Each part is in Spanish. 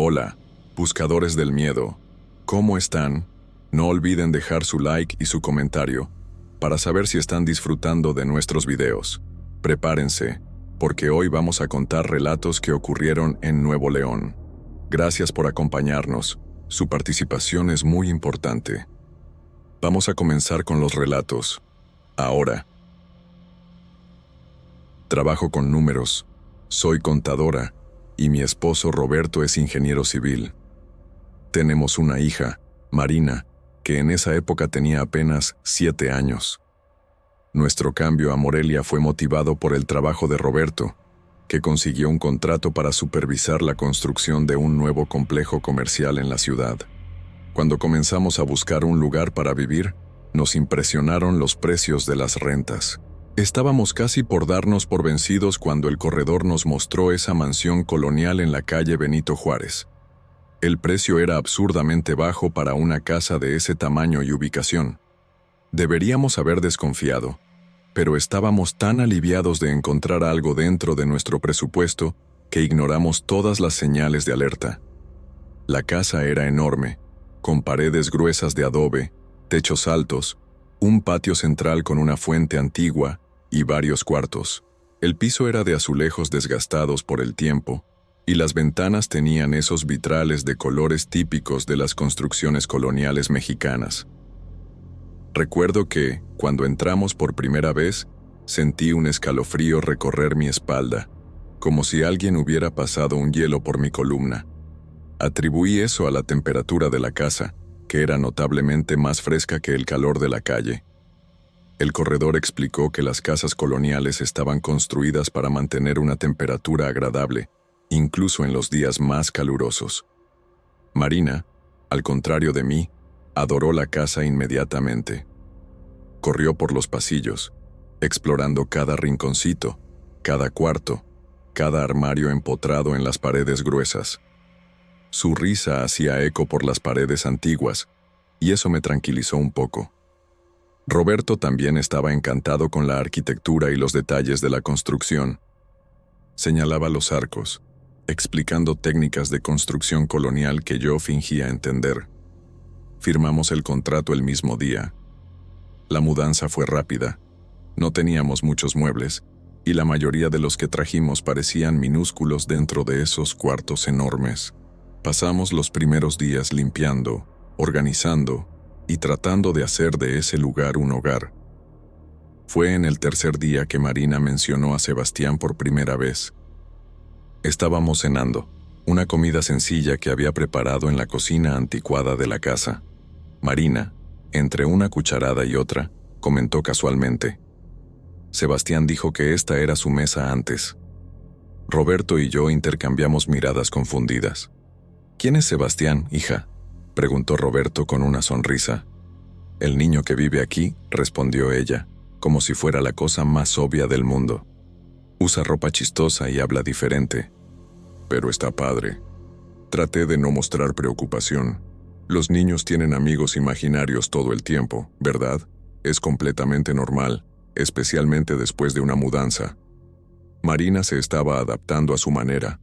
Hola, buscadores del miedo. ¿Cómo están? No olviden dejar su like y su comentario para saber si están disfrutando de nuestros videos. Prepárense, porque hoy vamos a contar relatos que ocurrieron en Nuevo León. Gracias por acompañarnos. Su participación es muy importante. Vamos a comenzar con los relatos. Ahora. Trabajo con números. Soy contadora y mi esposo Roberto es ingeniero civil. Tenemos una hija, Marina, que en esa época tenía apenas 7 años. Nuestro cambio a Morelia fue motivado por el trabajo de Roberto, que consiguió un contrato para supervisar la construcción de un nuevo complejo comercial en la ciudad. Cuando comenzamos a buscar un lugar para vivir, nos impresionaron los precios de las rentas. Estábamos casi por darnos por vencidos cuando el corredor nos mostró esa mansión colonial en la calle Benito Juárez. El precio era absurdamente bajo para una casa de ese tamaño y ubicación. Deberíamos haber desconfiado, pero estábamos tan aliviados de encontrar algo dentro de nuestro presupuesto que ignoramos todas las señales de alerta. La casa era enorme, con paredes gruesas de adobe, techos altos, un patio central con una fuente antigua y varios cuartos. El piso era de azulejos desgastados por el tiempo, y las ventanas tenían esos vitrales de colores típicos de las construcciones coloniales mexicanas. Recuerdo que, cuando entramos por primera vez, sentí un escalofrío recorrer mi espalda, como si alguien hubiera pasado un hielo por mi columna. Atribuí eso a la temperatura de la casa, que era notablemente más fresca que el calor de la calle. El corredor explicó que las casas coloniales estaban construidas para mantener una temperatura agradable, incluso en los días más calurosos. Marina, al contrario de mí, adoró la casa inmediatamente. Corrió por los pasillos, explorando cada rinconcito, cada cuarto, cada armario empotrado en las paredes gruesas. Su risa hacía eco por las paredes antiguas, y eso me tranquilizó un poco. Roberto también estaba encantado con la arquitectura y los detalles de la construcción. Señalaba los arcos, explicando técnicas de construcción colonial que yo fingía entender. Firmamos el contrato el mismo día. La mudanza fue rápida. No teníamos muchos muebles, y la mayoría de los que trajimos parecían minúsculos dentro de esos cuartos enormes. Pasamos los primeros días limpiando, organizando y tratando de hacer de ese lugar un hogar. Fue en el tercer día que Marina mencionó a Sebastián por primera vez. Estábamos cenando, una comida sencilla que había preparado en la cocina anticuada de la casa. Marina, entre una cucharada y otra, comentó casualmente: Sebastián dijo que esta era su mesa antes. Roberto y yo intercambiamos miradas confundidas. ¿Quién es Sebastián, hija?, preguntó Roberto con una sonrisa. El niño que vive aquí, respondió ella, como si fuera la cosa más obvia del mundo. Usa ropa chistosa y habla diferente. Pero está padre. Traté de no mostrar preocupación. Los niños tienen amigos imaginarios todo el tiempo, ¿verdad? Es completamente normal, especialmente después de una mudanza. Marina se estaba adaptando a su manera.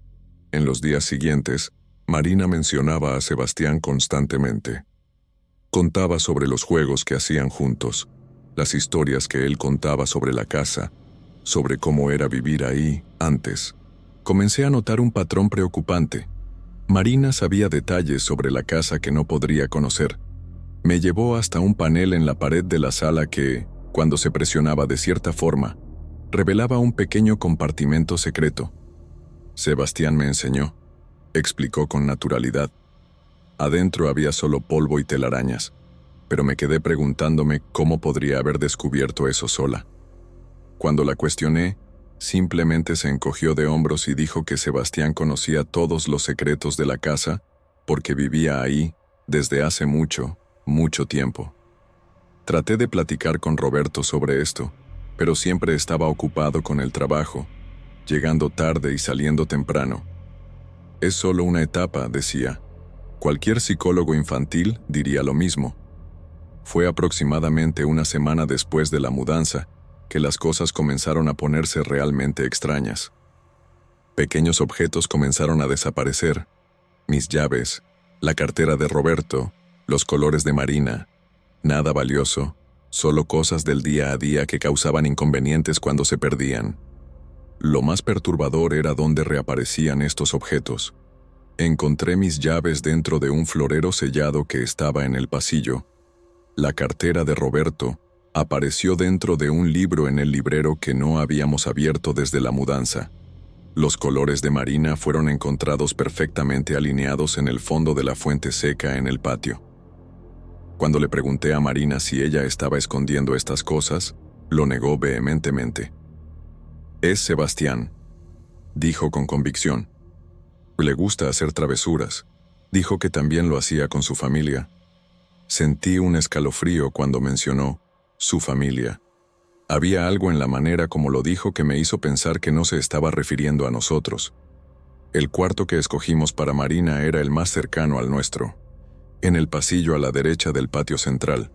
En los días siguientes, Marina mencionaba a Sebastián constantemente. Contaba sobre los juegos que hacían juntos, las historias que él contaba sobre la casa, sobre cómo era vivir ahí antes. Comencé a notar un patrón preocupante. Marina sabía detalles sobre la casa que no podría conocer. Me llevó hasta un panel en la pared de la sala que, cuando se presionaba de cierta forma, revelaba un pequeño compartimento secreto. Sebastián me enseñó. Explicó con naturalidad. Adentro había solo polvo y telarañas, pero me quedé preguntándome cómo podría haber descubierto eso sola. Cuando la cuestioné, simplemente se encogió de hombros y dijo que Sebastián conocía todos los secretos de la casa porque vivía ahí desde hace mucho, mucho tiempo. Traté de platicar con Roberto sobre esto, pero siempre estaba ocupado con el trabajo, llegando tarde y saliendo temprano. Es solo una etapa, decía. Cualquier psicólogo infantil diría lo mismo. Fue aproximadamente una semana después de la mudanza que las cosas comenzaron a ponerse realmente extrañas. Pequeños objetos comenzaron a desaparecer. mis llaves, la cartera de Roberto, los colores de Marina. Nada valioso, solo cosas del día a día que causaban inconvenientes cuando se perdían. Lo más perturbador era dónde reaparecían estos objetos. Encontré mis llaves dentro de un florero sellado que estaba en el pasillo. La cartera de Roberto apareció dentro de un libro en el librero que no habíamos abierto desde la mudanza. Los colores de Marina fueron encontrados perfectamente alineados en el fondo de la fuente seca en el patio. Cuando le pregunté a Marina si ella estaba escondiendo estas cosas, lo negó vehementemente. «Es Sebastián», dijo con convicción. «Le gusta hacer travesuras». Dijo que también lo hacía con su familia. Sentí un escalofrío cuando mencionó su familia. Había algo en la manera como lo dijo que me hizo pensar que no se estaba refiriendo a nosotros. El cuarto que escogimos para Marina era el más cercano al nuestro, en el pasillo a la derecha del patio central.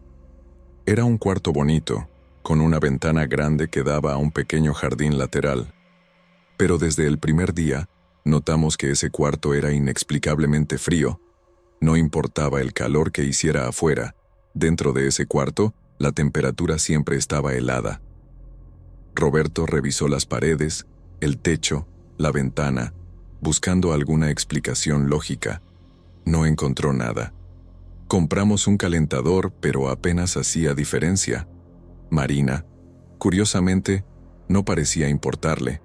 Era un cuarto bonito, con una ventana grande que daba a un pequeño jardín lateral. Pero desde el primer día, notamos que ese cuarto era inexplicablemente frío. No importaba el calor que hiciera afuera, dentro de ese cuarto, la temperatura siempre estaba helada. Roberto revisó las paredes, el techo, la ventana, buscando alguna explicación lógica. No encontró nada. Compramos un calentador, pero apenas hacía diferencia. Marina, curiosamente, no parecía importarle.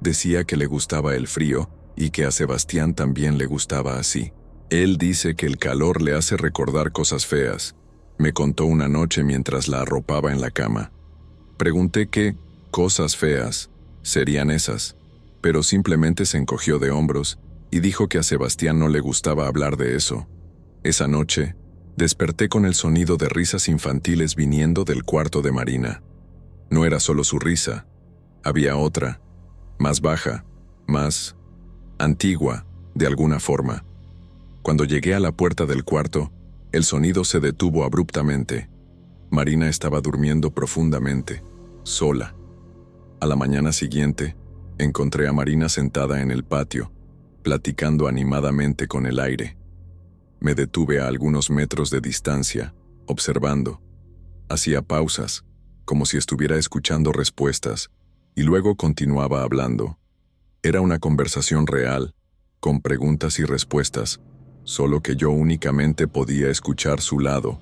Decía que le gustaba el frío y que a Sebastián también le gustaba así. Él dice que el calor le hace recordar cosas feas. Me contó una noche mientras la arropaba en la cama. Pregunté qué cosas feas serían esas, pero simplemente se encogió de hombros y dijo que a Sebastián no le gustaba hablar de eso. Esa noche, desperté con el sonido de risas infantiles viniendo del cuarto de Marina. No era solo su risa, había otra, más baja, más antigua, de alguna forma. Cuando llegué a la puerta del cuarto, el sonido se detuvo abruptamente. Marina estaba durmiendo profundamente, sola. A la mañana siguiente, encontré a Marina sentada en el patio, platicando animadamente con el aire. Me detuve a algunos metros de distancia, observando. Hacía pausas, como si estuviera escuchando respuestas, y luego continuaba hablando. Era una conversación real, con preguntas y respuestas, solo que yo únicamente podía escuchar su lado.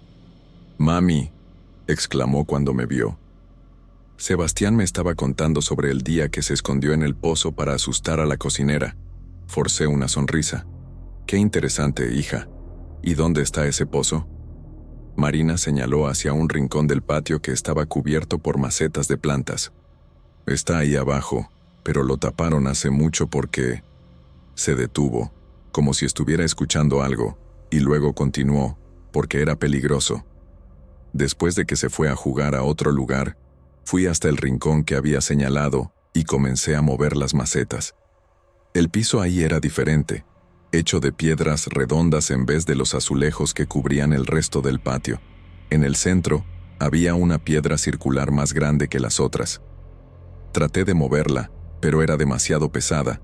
«Mami», exclamó cuando me vio. Sebastián me estaba contando sobre el día que se escondió en el pozo para asustar a la cocinera. Forcé una sonrisa. «Qué interesante, hija. ¿Y dónde está ese pozo?» Marina señaló hacia un rincón del patio que estaba cubierto por macetas de plantas. «Está ahí abajo, pero lo taparon hace mucho porque…» Se detuvo, como si estuviera escuchando algo, y luego continuó, porque era peligroso. Después de que se fue a jugar a otro lugar, fui hasta el rincón que había señalado y comencé a mover las macetas. El piso ahí era diferente, hecho de piedras redondas en vez de los azulejos que cubrían el resto del patio. En el centro, había una piedra circular más grande que las otras. Traté de moverla, pero era demasiado pesada.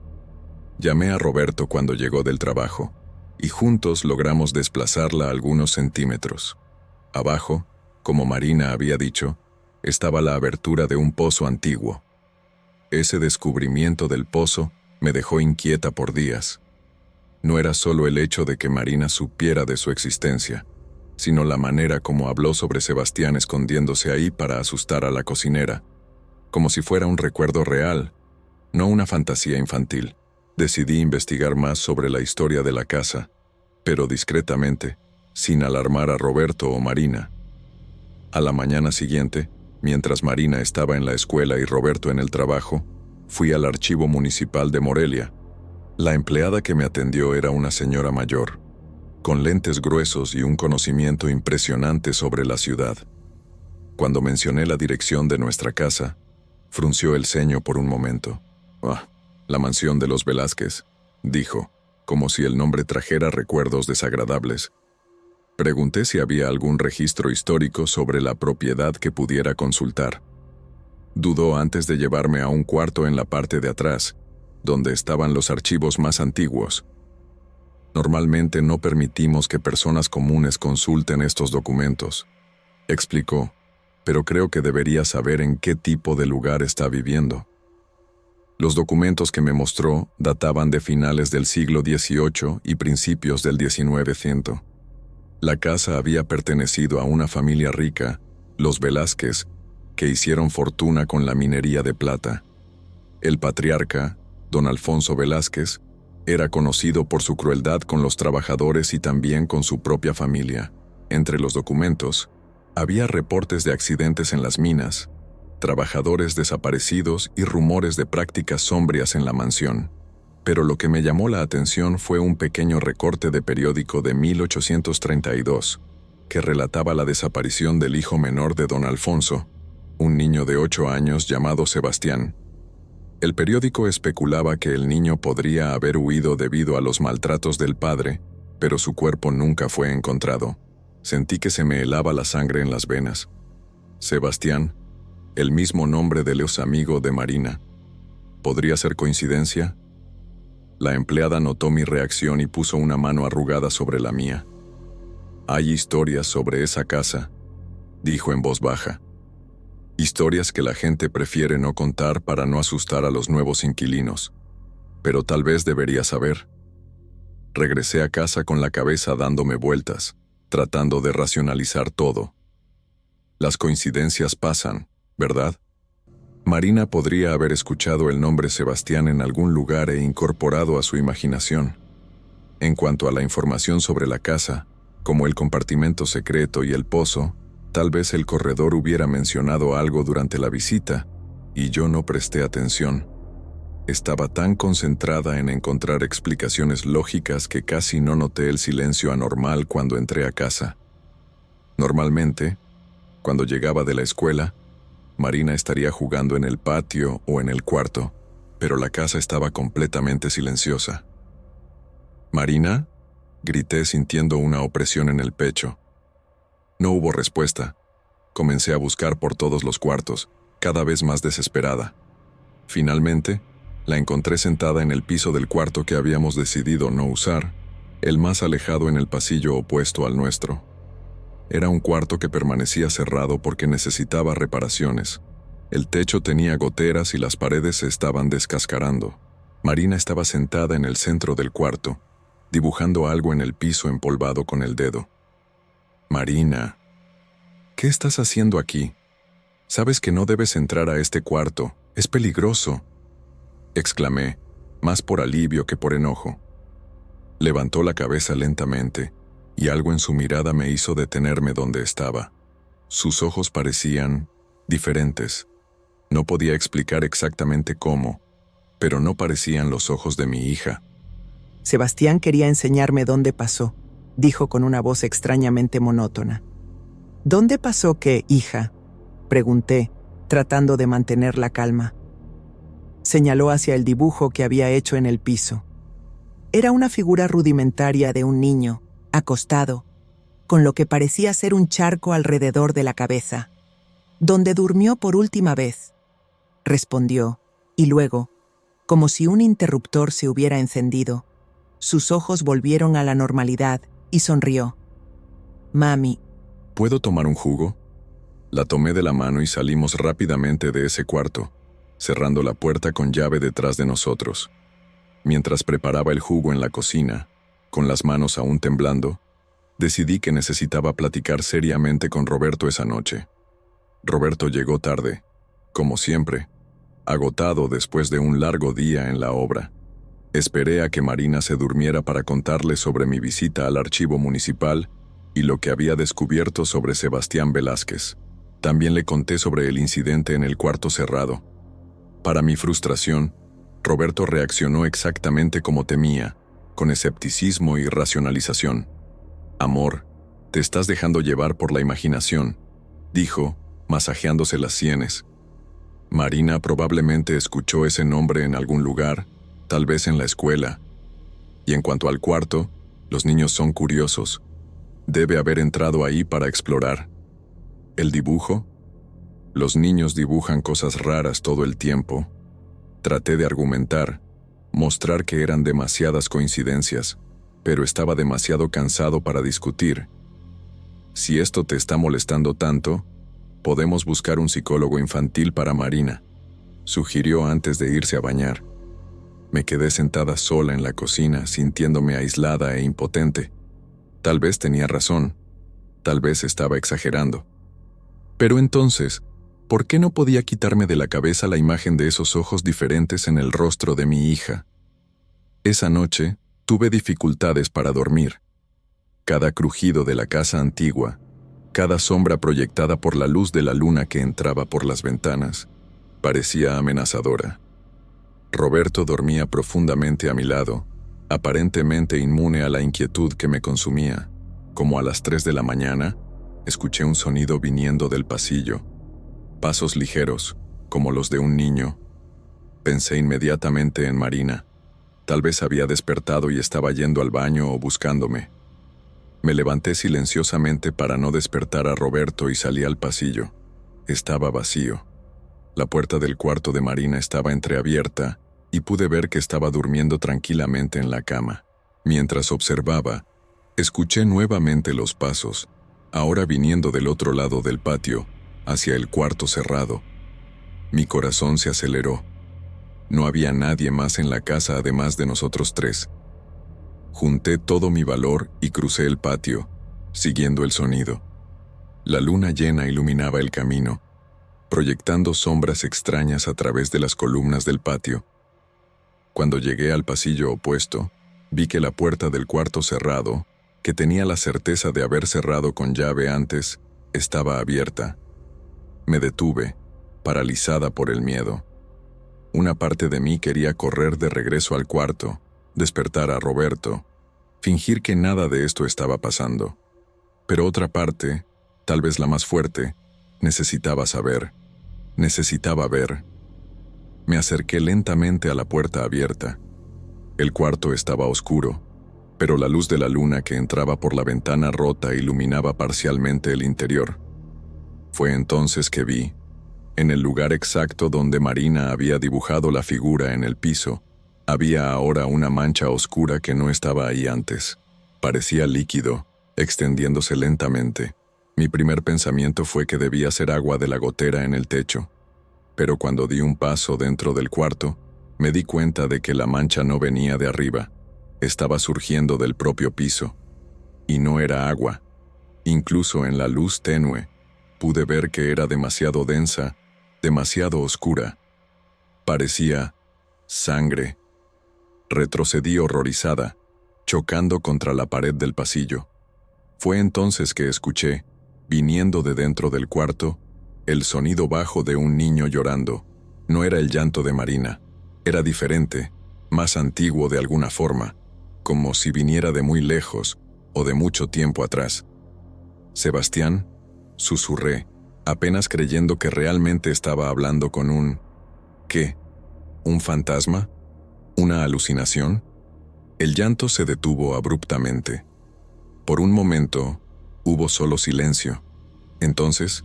Llamé a Roberto cuando llegó del trabajo, y juntos logramos desplazarla algunos centímetros. Abajo, como Marina había dicho, estaba la abertura de un pozo antiguo. Ese descubrimiento del pozo me dejó inquieta por días. No era solo el hecho de que Marina supiera de su existencia, sino la manera como habló sobre Sebastián escondiéndose ahí para asustar a la cocinera, como si fuera un recuerdo real, no una fantasía infantil. Decidí investigar más sobre la historia de la casa, pero discretamente, sin alarmar a Roberto o Marina. A la mañana siguiente, mientras Marina estaba en la escuela y Roberto en el trabajo, fui al archivo municipal de Morelia. La empleada que me atendió era una señora mayor, con lentes gruesos y un conocimiento impresionante sobre la ciudad. Cuando mencioné la dirección de nuestra casa, frunció el ceño por un momento. «Ah, la mansión de los Velázquez», dijo, como si el nombre trajera recuerdos desagradables. Pregunté si había algún registro histórico sobre la propiedad que pudiera consultar. Dudó antes de llevarme a un cuarto en la parte de atrás, donde estaban los archivos más antiguos. Normalmente no permitimos que personas comunes consulten estos documentos, explicó, pero creo que debería saber en qué tipo de lugar está viviendo. Los documentos que me mostró databan de finales del siglo XVIII y principios del XIX00. La casa había pertenecido a una familia rica, los Velázquez, que hicieron fortuna con la minería de plata. El patriarca, don Alfonso Velázquez, era conocido por su crueldad con los trabajadores y también con su propia familia. Entre los documentos, había reportes de accidentes en las minas, trabajadores desaparecidos y rumores de prácticas sombrias en la mansión. Pero lo que me llamó la atención fue un pequeño recorte de periódico de 1832, que relataba la desaparición del hijo menor de don Alfonso, un niño de 8 años llamado Sebastián. El periódico especulaba que el niño podría haber huido debido a los maltratos del padre, pero su cuerpo nunca fue encontrado. Sentí que se me helaba la sangre en las venas. Sebastián, el mismo nombre del ex amigo de Marina. ¿Podría ser coincidencia? La empleada notó mi reacción y puso una mano arrugada sobre la mía. Hay historias sobre esa casa, dijo en voz baja. Historias que la gente prefiere no contar para no asustar a los nuevos inquilinos. Pero tal vez debería saber. Regresé a casa con la cabeza dándome vueltas, tratando de racionalizar todo. Las coincidencias pasan, ¿verdad? Marina podría haber escuchado el nombre Sebastián en algún lugar e incorporado a su imaginación. En cuanto a la información sobre la casa, como el compartimento secreto y el pozo, tal vez el corredor hubiera mencionado algo durante la visita, y yo no presté atención. Estaba tan concentrada en encontrar explicaciones lógicas que casi no noté el silencio anormal cuando entré a casa. Normalmente, cuando llegaba de la escuela, Marina estaría jugando en el patio o en el cuarto, pero la casa estaba completamente silenciosa. «¿Marina?», grité sintiendo una opresión en el pecho. No hubo respuesta. Comencé a buscar por todos los cuartos, cada vez más desesperada. Finalmente, la encontré sentada en el piso del cuarto que habíamos decidido no usar, el más alejado en el pasillo opuesto al nuestro. Era un cuarto que permanecía cerrado porque necesitaba reparaciones. El techo tenía goteras y las paredes se estaban descascarando. Marina estaba sentada en el centro del cuarto, dibujando algo en el piso empolvado con el dedo. «Marina, ¿qué estás haciendo aquí? Sabes que no debes entrar a este cuarto, es peligroso», exclamé, más por alivio que por enojo. Levantó la cabeza lentamente, y algo en su mirada me hizo detenerme donde estaba. Sus ojos parecían diferentes. No podía explicar exactamente cómo, pero no parecían los ojos de mi hija. Sebastián quería enseñarme dónde pasó, dijo con una voz extrañamente monótona. ¿Dónde pasó qué, hija?, pregunté, tratando de mantener la calma. Señaló hacia el dibujo que había hecho en el piso. Era una figura rudimentaria de un niño, acostado, con lo que parecía ser un charco alrededor de la cabeza. «¿Donde durmió por última vez?», respondió, y luego, como si un interruptor se hubiera encendido, sus ojos volvieron a la normalidad y sonrió. «Mami». «¿Puedo tomar un jugo?». La tomé de la mano y salimos rápidamente de ese cuarto, cerrando la puerta con llave detrás de nosotros. Mientras preparaba el jugo en la cocina, con las manos aún temblando, decidí que necesitaba platicar seriamente con Roberto esa noche. Roberto llegó tarde, como siempre, agotado después de un largo día en la obra. Esperé a que Marina se durmiera para contarle sobre mi visita al archivo municipal y lo que había descubierto sobre Sebastián Velázquez. También le conté sobre el incidente en el cuarto cerrado. Para mi frustración, Roberto reaccionó exactamente como temía, con escepticismo y racionalización. «Amor, te estás dejando llevar por la imaginación», dijo, masajeándose las sienes. Marina probablemente escuchó ese nombre en algún lugar, tal vez en la escuela. Y en cuanto al cuarto, los niños son curiosos. Debe haber entrado ahí para explorar. ¿El dibujo? Los niños dibujan cosas raras todo el tiempo. Traté de argumentar, mostrar que eran demasiadas coincidencias, pero estaba demasiado cansado para discutir. Si esto te está molestando tanto, podemos buscar un psicólogo infantil para Marina, sugirió antes de irse a bañar. Me quedé sentada sola en la cocina, sintiéndome aislada e impotente. Tal vez tenía razón, tal vez estaba exagerando. Pero entonces, ¿por qué no podía quitarme de la cabeza la imagen de esos ojos diferentes en el rostro de mi hija? Esa noche, tuve dificultades para dormir. Cada crujido de la casa antigua, cada sombra proyectada por la luz de la luna que entraba por las ventanas, parecía amenazadora. Roberto dormía profundamente a mi lado, aparentemente inmune a la inquietud que me consumía. Como a las 3 de la mañana, escuché un sonido viniendo del pasillo. Pasos ligeros, como los de un niño. Pensé inmediatamente en Marina. Tal vez había despertado y estaba yendo al baño o buscándome. Me levanté silenciosamente para no despertar a Roberto y salí al pasillo. Estaba vacío. La puerta del cuarto de Marina estaba entreabierta y pude ver que estaba durmiendo tranquilamente en la cama. Mientras observaba, escuché nuevamente los pasos, ahora viniendo del otro lado del patio, hacia el cuarto cerrado. Mi corazón se aceleró. No había nadie más en la casa además de nosotros tres. Junté todo mi valor y crucé el patio, siguiendo el sonido. La luna llena iluminaba el camino, proyectando sombras extrañas a través de las columnas del patio. Cuando llegué al pasillo opuesto, vi que la puerta del cuarto cerrado, que tenía la certeza de haber cerrado con llave antes, estaba abierta. Me detuve, paralizada por el miedo. Una parte de mí quería correr de regreso al cuarto, despertar a Roberto, fingir que nada de esto estaba pasando. Pero otra parte, tal vez la más fuerte, necesitaba saber, necesitaba ver. Me acerqué lentamente a la puerta abierta. El cuarto estaba oscuro, pero la luz de la luna que entraba por la ventana rota iluminaba parcialmente el interior. Fue entonces que vi, en el lugar exacto donde Marina había dibujado la figura en el piso, había ahora una mancha oscura que no estaba ahí antes. Parecía líquido, extendiéndose lentamente. Mi primer pensamiento fue que debía ser agua de la gotera en el techo. Pero cuando di un paso dentro del cuarto, me di cuenta de que la mancha no venía de arriba, estaba surgiendo del propio piso. Y no era agua. Incluso en la luz tenue, pude ver que era demasiado densa, demasiado oscura. Parecía sangre. Retrocedí horrorizada, chocando contra la pared del pasillo. Fue entonces que escuché, viniendo de dentro del cuarto, el sonido bajo de un niño llorando. No era el llanto de Marina. Era diferente, más antiguo de alguna forma, como si viniera de muy lejos o de mucho tiempo atrás. «Sebastián», susurré, apenas creyendo que realmente estaba hablando con un... ¿qué? ¿Un fantasma? ¿Una alucinación? El llanto se detuvo abruptamente. Por un momento, hubo solo silencio. Entonces,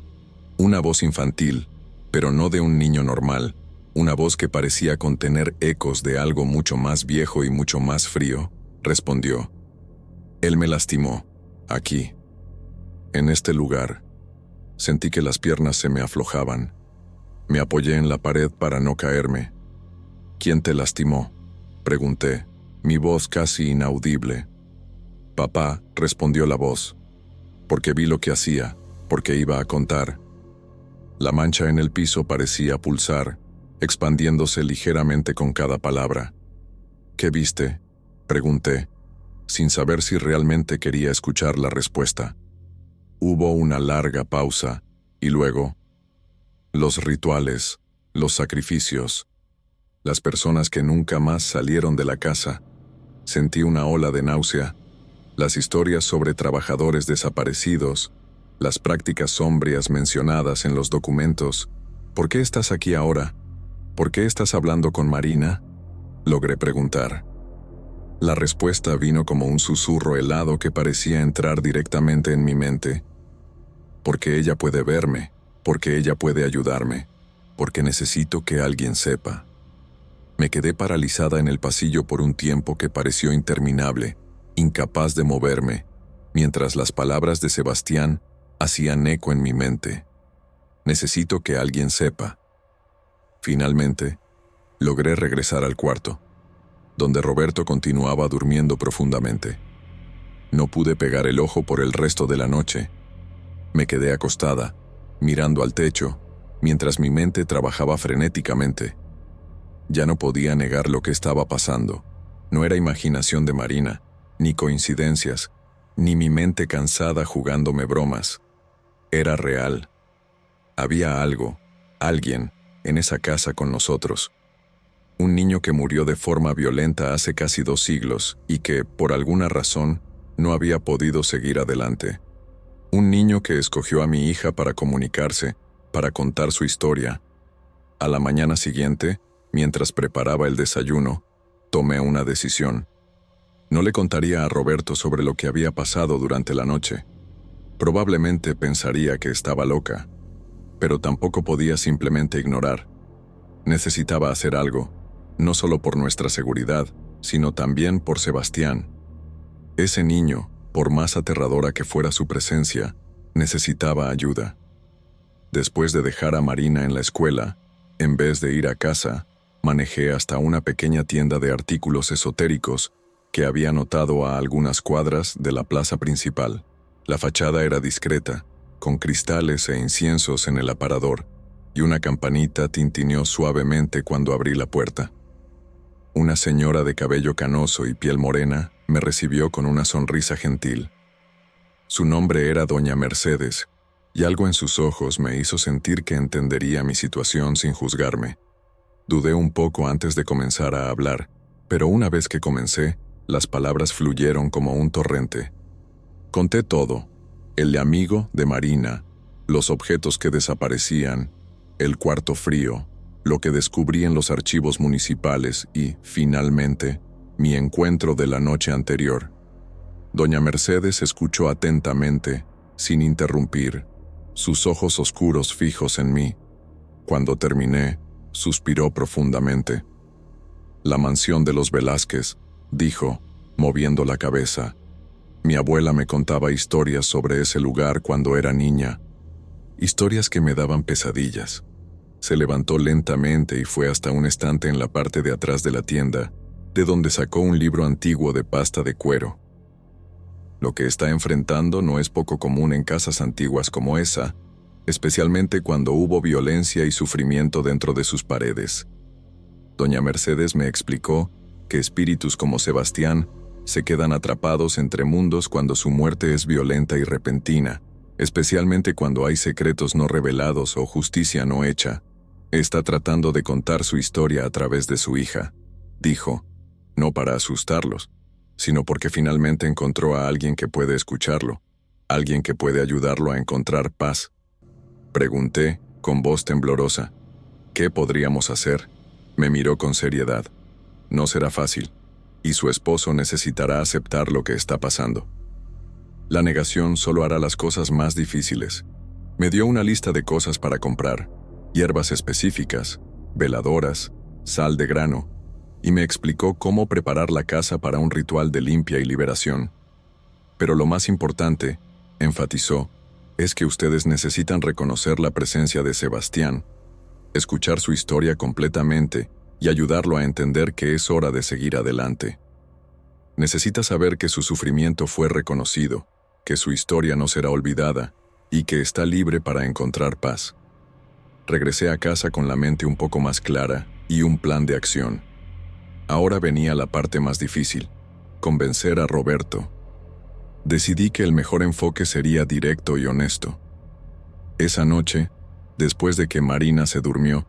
una voz infantil, pero no de un niño normal, una voz que parecía contener ecos de algo mucho más viejo y mucho más frío, respondió. Él me lastimó, aquí, en este lugar. Sentí que las piernas se me aflojaban. Me apoyé en la pared para no caerme. ¿Quién te lastimó?, pregunté, mi voz casi inaudible. Papá, respondió la voz, porque vi lo que hacía, porque iba a contar. La mancha en el piso parecía pulsar, expandiéndose ligeramente con cada palabra. ¿Qué viste?, pregunté, sin saber si realmente quería escuchar la respuesta. Hubo una larga pausa, y luego, los rituales, los sacrificios, las personas que nunca más salieron de la casa. Sentí una ola de náusea, las historias sobre trabajadores desaparecidos, las prácticas sombrías mencionadas en los documentos. ¿Por qué estás aquí ahora? ¿Por qué estás hablando con Marina?, logré preguntar. La respuesta vino como un susurro helado que parecía entrar directamente en mi mente. Porque ella puede verme, porque ella puede ayudarme, porque necesito que alguien sepa. Me quedé paralizada en el pasillo por un tiempo que pareció interminable, incapaz de moverme, mientras las palabras de Sebastián hacían eco en mi mente. Necesito que alguien sepa. Finalmente, logré regresar al cuarto, donde Roberto continuaba durmiendo profundamente. No pude pegar el ojo por el resto de la noche. Me quedé acostada, mirando al techo, mientras mi mente trabajaba frenéticamente. Ya no podía negar lo que estaba pasando. No era imaginación de Marina, ni coincidencias, ni mi mente cansada jugándome bromas. Era real. Había algo, alguien, en esa casa con nosotros. Un niño que murió de forma violenta hace casi 2 siglos y que, por alguna razón, no había podido seguir adelante. Un niño que escogió a mi hija para comunicarse, para contar su historia. A la mañana siguiente, mientras preparaba el desayuno, tomé una decisión. No le contaría a Roberto sobre lo que había pasado durante la noche. Probablemente pensaría que estaba loca, pero tampoco podía simplemente ignorar. Necesitaba hacer algo, no solo por nuestra seguridad, sino también por Sebastián. Ese niño, por más aterradora que fuera su presencia, necesitaba ayuda. Después de dejar a Marina en la escuela, en vez de ir a casa, manejé hasta una pequeña tienda de artículos esotéricos que había notado a algunas cuadras de la plaza principal. La fachada era discreta, con cristales e inciensos en el aparador, y una campanita tintineó suavemente cuando abrí la puerta. Una señora de cabello canoso y piel morena me recibió con una sonrisa gentil. Su nombre era Doña Mercedes, y algo en sus ojos me hizo sentir que entendería mi situación sin juzgarme. Dudé un poco antes de comenzar a hablar, pero una vez que comencé, las palabras fluyeron como un torrente. Conté todo: el amigo de Marina, los objetos que desaparecían, el cuarto frío, lo que descubrí en los archivos municipales y, finalmente, mi encuentro de la noche anterior. Doña Mercedes escuchó atentamente, sin interrumpir, sus ojos oscuros fijos en mí. Cuando terminé, suspiró profundamente. «La mansión de los Velázquez», dijo, moviendo la cabeza. «Mi abuela me contaba historias sobre ese lugar cuando era niña. Historias que me daban pesadillas». Se levantó lentamente y fue hasta un estante en la parte de atrás de la tienda, de donde sacó un libro antiguo de pasta de cuero. Lo que está enfrentando no es poco común en casas antiguas como esa, especialmente cuando hubo violencia y sufrimiento dentro de sus paredes. Doña Mercedes me explicó que espíritus como Sebastián se quedan atrapados entre mundos cuando su muerte es violenta y repentina, especialmente cuando hay secretos no revelados o justicia no hecha. Está tratando de contar su historia a través de su hija, dijo, no para asustarlos, sino porque finalmente encontró a alguien que puede escucharlo, alguien que puede ayudarlo a encontrar paz. Pregunté, con voz temblorosa, ¿qué podríamos hacer? Me miró con seriedad. No será fácil, y su esposo necesitará aceptar lo que está pasando. La negación solo hará las cosas más difíciles. Me dio una lista de cosas para comprar, hierbas específicas, veladoras, sal de grano, y me explicó cómo preparar la casa para un ritual de limpia y liberación. Pero lo más importante, enfatizó, es que ustedes necesitan reconocer la presencia de Sebastián, escuchar su historia completamente y ayudarlo a entender que es hora de seguir adelante. Necesita saber que su sufrimiento fue reconocido, que su historia no será olvidada y que está libre para encontrar paz. Regresé a casa con la mente un poco más clara y un plan de acción. Ahora venía la parte más difícil, convencer a Roberto. Decidí que el mejor enfoque sería directo y honesto. Esa noche, después de que Marina se durmió,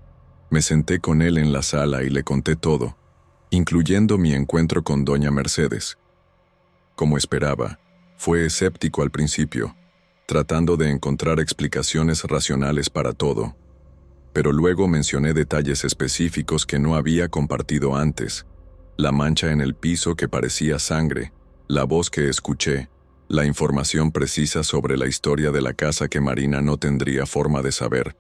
me senté con él en la sala y le conté todo, incluyendo mi encuentro con Doña Mercedes. Como esperaba, fue escéptico al principio, tratando de encontrar explicaciones racionales para todo. Pero luego mencioné detalles específicos que no había compartido antes: la mancha en el piso que parecía sangre, la voz que escuché, la información precisa sobre la historia de la casa que Marina no tendría forma de saber.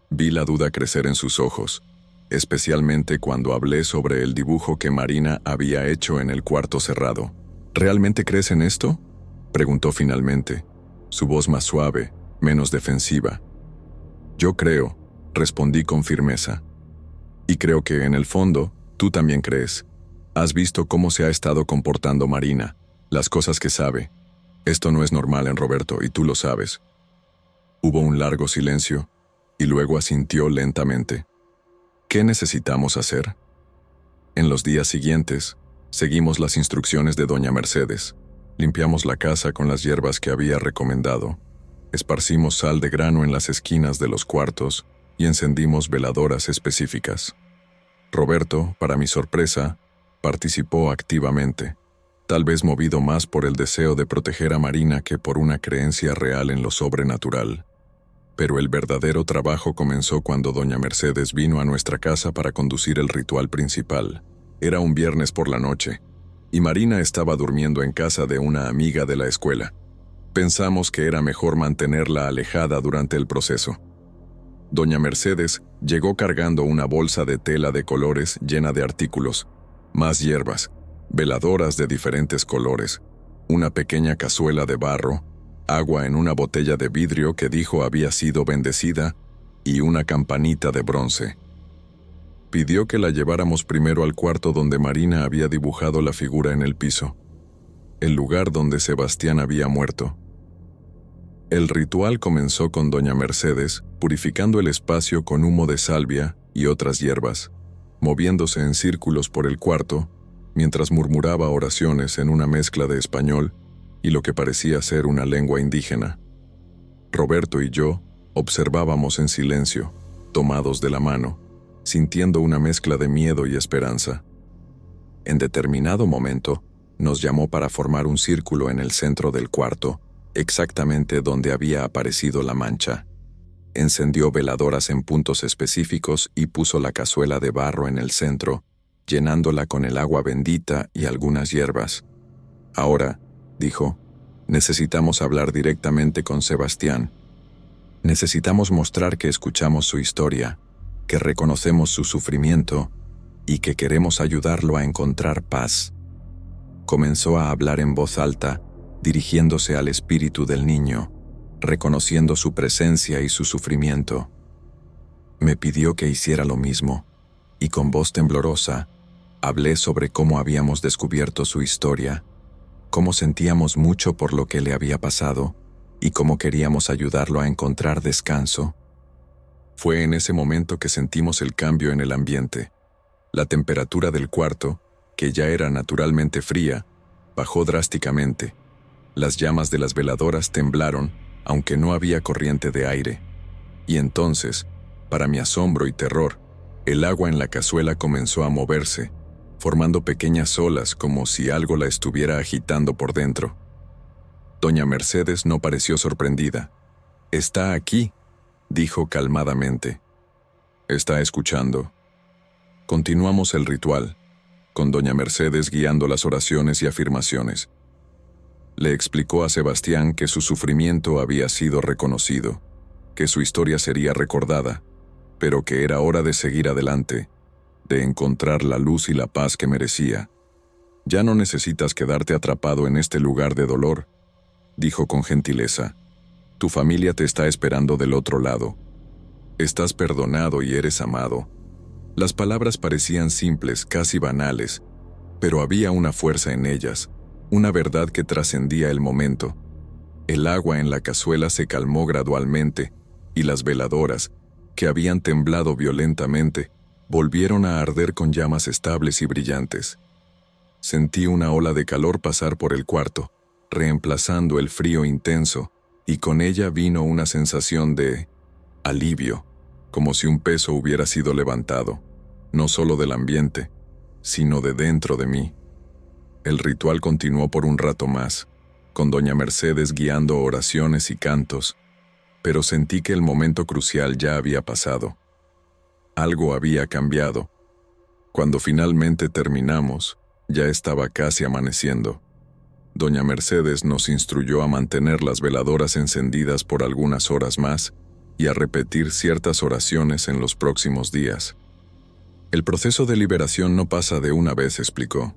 Vi la duda crecer en sus ojos, especialmente cuando hablé sobre el dibujo que Marina había hecho en el cuarto cerrado. ¿Realmente crees en esto?, preguntó finalmente, su voz más suave, menos defensiva. Yo creo, respondí con firmeza. Y creo que, en el fondo, tú también crees. Has visto cómo se ha estado comportando Marina, las cosas que sabe. Esto no es normal en Roberto, y tú lo sabes. Hubo un largo silencio, y luego asintió lentamente. ¿Qué necesitamos hacer? En los días siguientes, seguimos las instrucciones de doña Mercedes. Limpiamos la casa con las hierbas que había recomendado. Esparcimos sal de grano en las esquinas de los cuartos y encendimos veladoras específicas. Roberto, para mi sorpresa, participó activamente, tal vez movido más por el deseo de proteger a Marina que por una creencia real en lo sobrenatural. Pero el verdadero trabajo comenzó cuando doña Mercedes vino a nuestra casa para conducir el ritual principal. Era un viernes por la noche, y Marina estaba durmiendo en casa de una amiga de la escuela. Pensamos que era mejor mantenerla alejada durante el proceso. Doña Mercedes llegó cargando una bolsa de tela de colores llena de artículos, más hierbas, veladoras de diferentes colores, una pequeña cazuela de barro, agua en una botella de vidrio que dijo había sido bendecida y una campanita de bronce. Pidió que la lleváramos primero al cuarto donde Marina había dibujado la figura en el piso, el lugar donde Sebastián había muerto. El ritual comenzó con doña Mercedes purificando el espacio con humo de salvia y otras hierbas, moviéndose en círculos por el cuarto, mientras murmuraba oraciones en una mezcla de español y lo que parecía ser una lengua indígena. Roberto y yo observábamos en silencio, tomados de la mano, sintiendo una mezcla de miedo y esperanza. En determinado momento, nos llamó para formar un círculo en el centro del cuarto, exactamente donde había aparecido la mancha. Encendió veladoras en puntos específicos y puso la cazuela de barro en el centro, llenándola con el agua bendita y algunas hierbas. Ahora, dijo, necesitamos hablar directamente con Sebastián. Necesitamos mostrar que escuchamos su historia, que reconocemos su sufrimiento y que queremos ayudarlo a encontrar paz. Comenzó a hablar en voz alta, dirigiéndose al espíritu del niño, reconociendo su presencia y su sufrimiento. Me pidió que hiciera lo mismo, y con voz temblorosa, hablé sobre cómo habíamos descubierto su historia, cómo sentíamos mucho por lo que le había pasado, y cómo queríamos ayudarlo a encontrar descanso. Fue en ese momento que sentimos el cambio en el ambiente. La temperatura del cuarto, que ya era naturalmente fría, bajó drásticamente. Las llamas de las veladoras temblaron, aunque no había corriente de aire. Y entonces, para mi asombro y terror, el agua en la cazuela comenzó a moverse, formando pequeñas olas como si algo la estuviera agitando por dentro. Doña Mercedes no pareció sorprendida. «Está aquí», dijo calmadamente. «Está escuchando». Continuamos el ritual, con doña Mercedes guiando las oraciones y afirmaciones. Le explicó a Sebastián que su sufrimiento había sido reconocido, que su historia sería recordada, pero que era hora de seguir adelante, de encontrar la luz y la paz que merecía. «Ya no necesitas quedarte atrapado en este lugar de dolor», dijo con gentileza. «Tu familia te está esperando del otro lado. Estás perdonado y eres amado». Las palabras parecían simples, casi banales, pero había una fuerza en ellas, una verdad que trascendía el momento. El agua en la cazuela se calmó gradualmente, y las veladoras, que habían temblado violentamente, volvieron a arder con llamas estables y brillantes. Sentí una ola de calor pasar por el cuarto, reemplazando el frío intenso, y con ella vino una sensación de alivio, como si un peso hubiera sido levantado, no solo del ambiente, sino de dentro de mí. El ritual continuó por un rato más, con doña Mercedes guiando oraciones y cantos, pero sentí que el momento crucial ya había pasado. Algo había cambiado. Cuando finalmente terminamos, ya estaba casi amaneciendo. Doña Mercedes nos instruyó a mantener las veladoras encendidas por algunas horas más y a repetir ciertas oraciones en los próximos días. El proceso de liberación no pasa de una vez, explicó.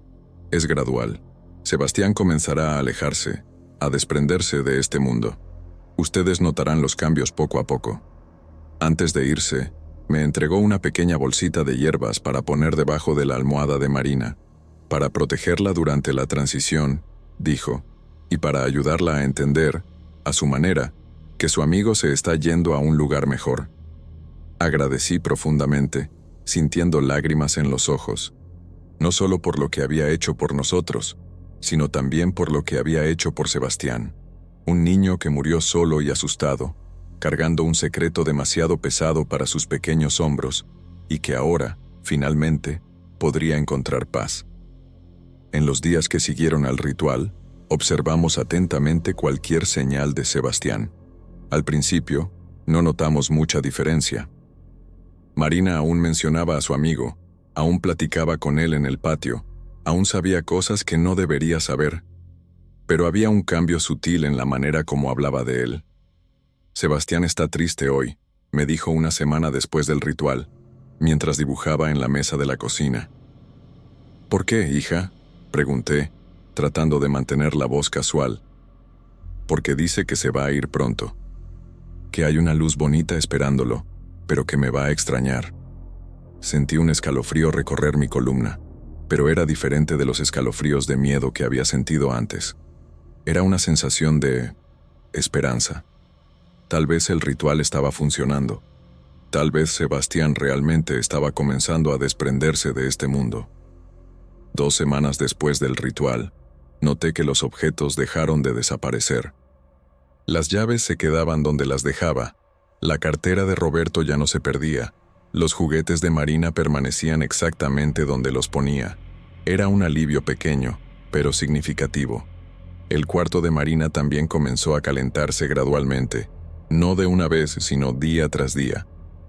Es gradual. Sebastián comenzará a alejarse, a desprenderse de este mundo. Ustedes notarán los cambios poco a poco. Antes de irse, me entregó una pequeña bolsita de hierbas para poner debajo de la almohada de Marina, para protegerla durante la transición, dijo, y para ayudarla a entender, a su manera, que su amigo se está yendo a un lugar mejor. Agradecí profundamente, sintiendo lágrimas en los ojos, no solo por lo que había hecho por nosotros, sino también por lo que había hecho por Sebastián, un niño que murió solo y asustado, cargando un secreto demasiado pesado para sus pequeños hombros, y que ahora, finalmente, podría encontrar paz. En los días que siguieron al ritual, observamos atentamente cualquier señal de Sebastián. Al principio, no notamos mucha diferencia. Marina aún mencionaba a su amigo, aún platicaba con él en el patio, aún sabía cosas que no debería saber, pero había un cambio sutil en la manera como hablaba de él. Sebastián está triste hoy, me dijo una semana después del ritual, mientras dibujaba en la mesa de la cocina. ¿Por qué, hija?, pregunté, tratando de mantener la voz casual. Porque dice que se va a ir pronto, que hay una luz bonita esperándolo, pero que me va a extrañar. Sentí un escalofrío recorrer mi columna, pero era diferente de los escalofríos de miedo que había sentido antes. Era una sensación de esperanza. Tal vez el ritual estaba funcionando. Tal vez Sebastián realmente estaba comenzando a desprenderse de este mundo. 2 semanas después del ritual, noté que los objetos dejaron de desaparecer. Las llaves se quedaban donde las dejaba, la cartera de Roberto ya no se perdía, los juguetes de Marina permanecían exactamente donde los ponía. Era un alivio pequeño, pero significativo. El cuarto de Marina también comenzó a calentarse gradualmente, no de una vez, sino día tras día.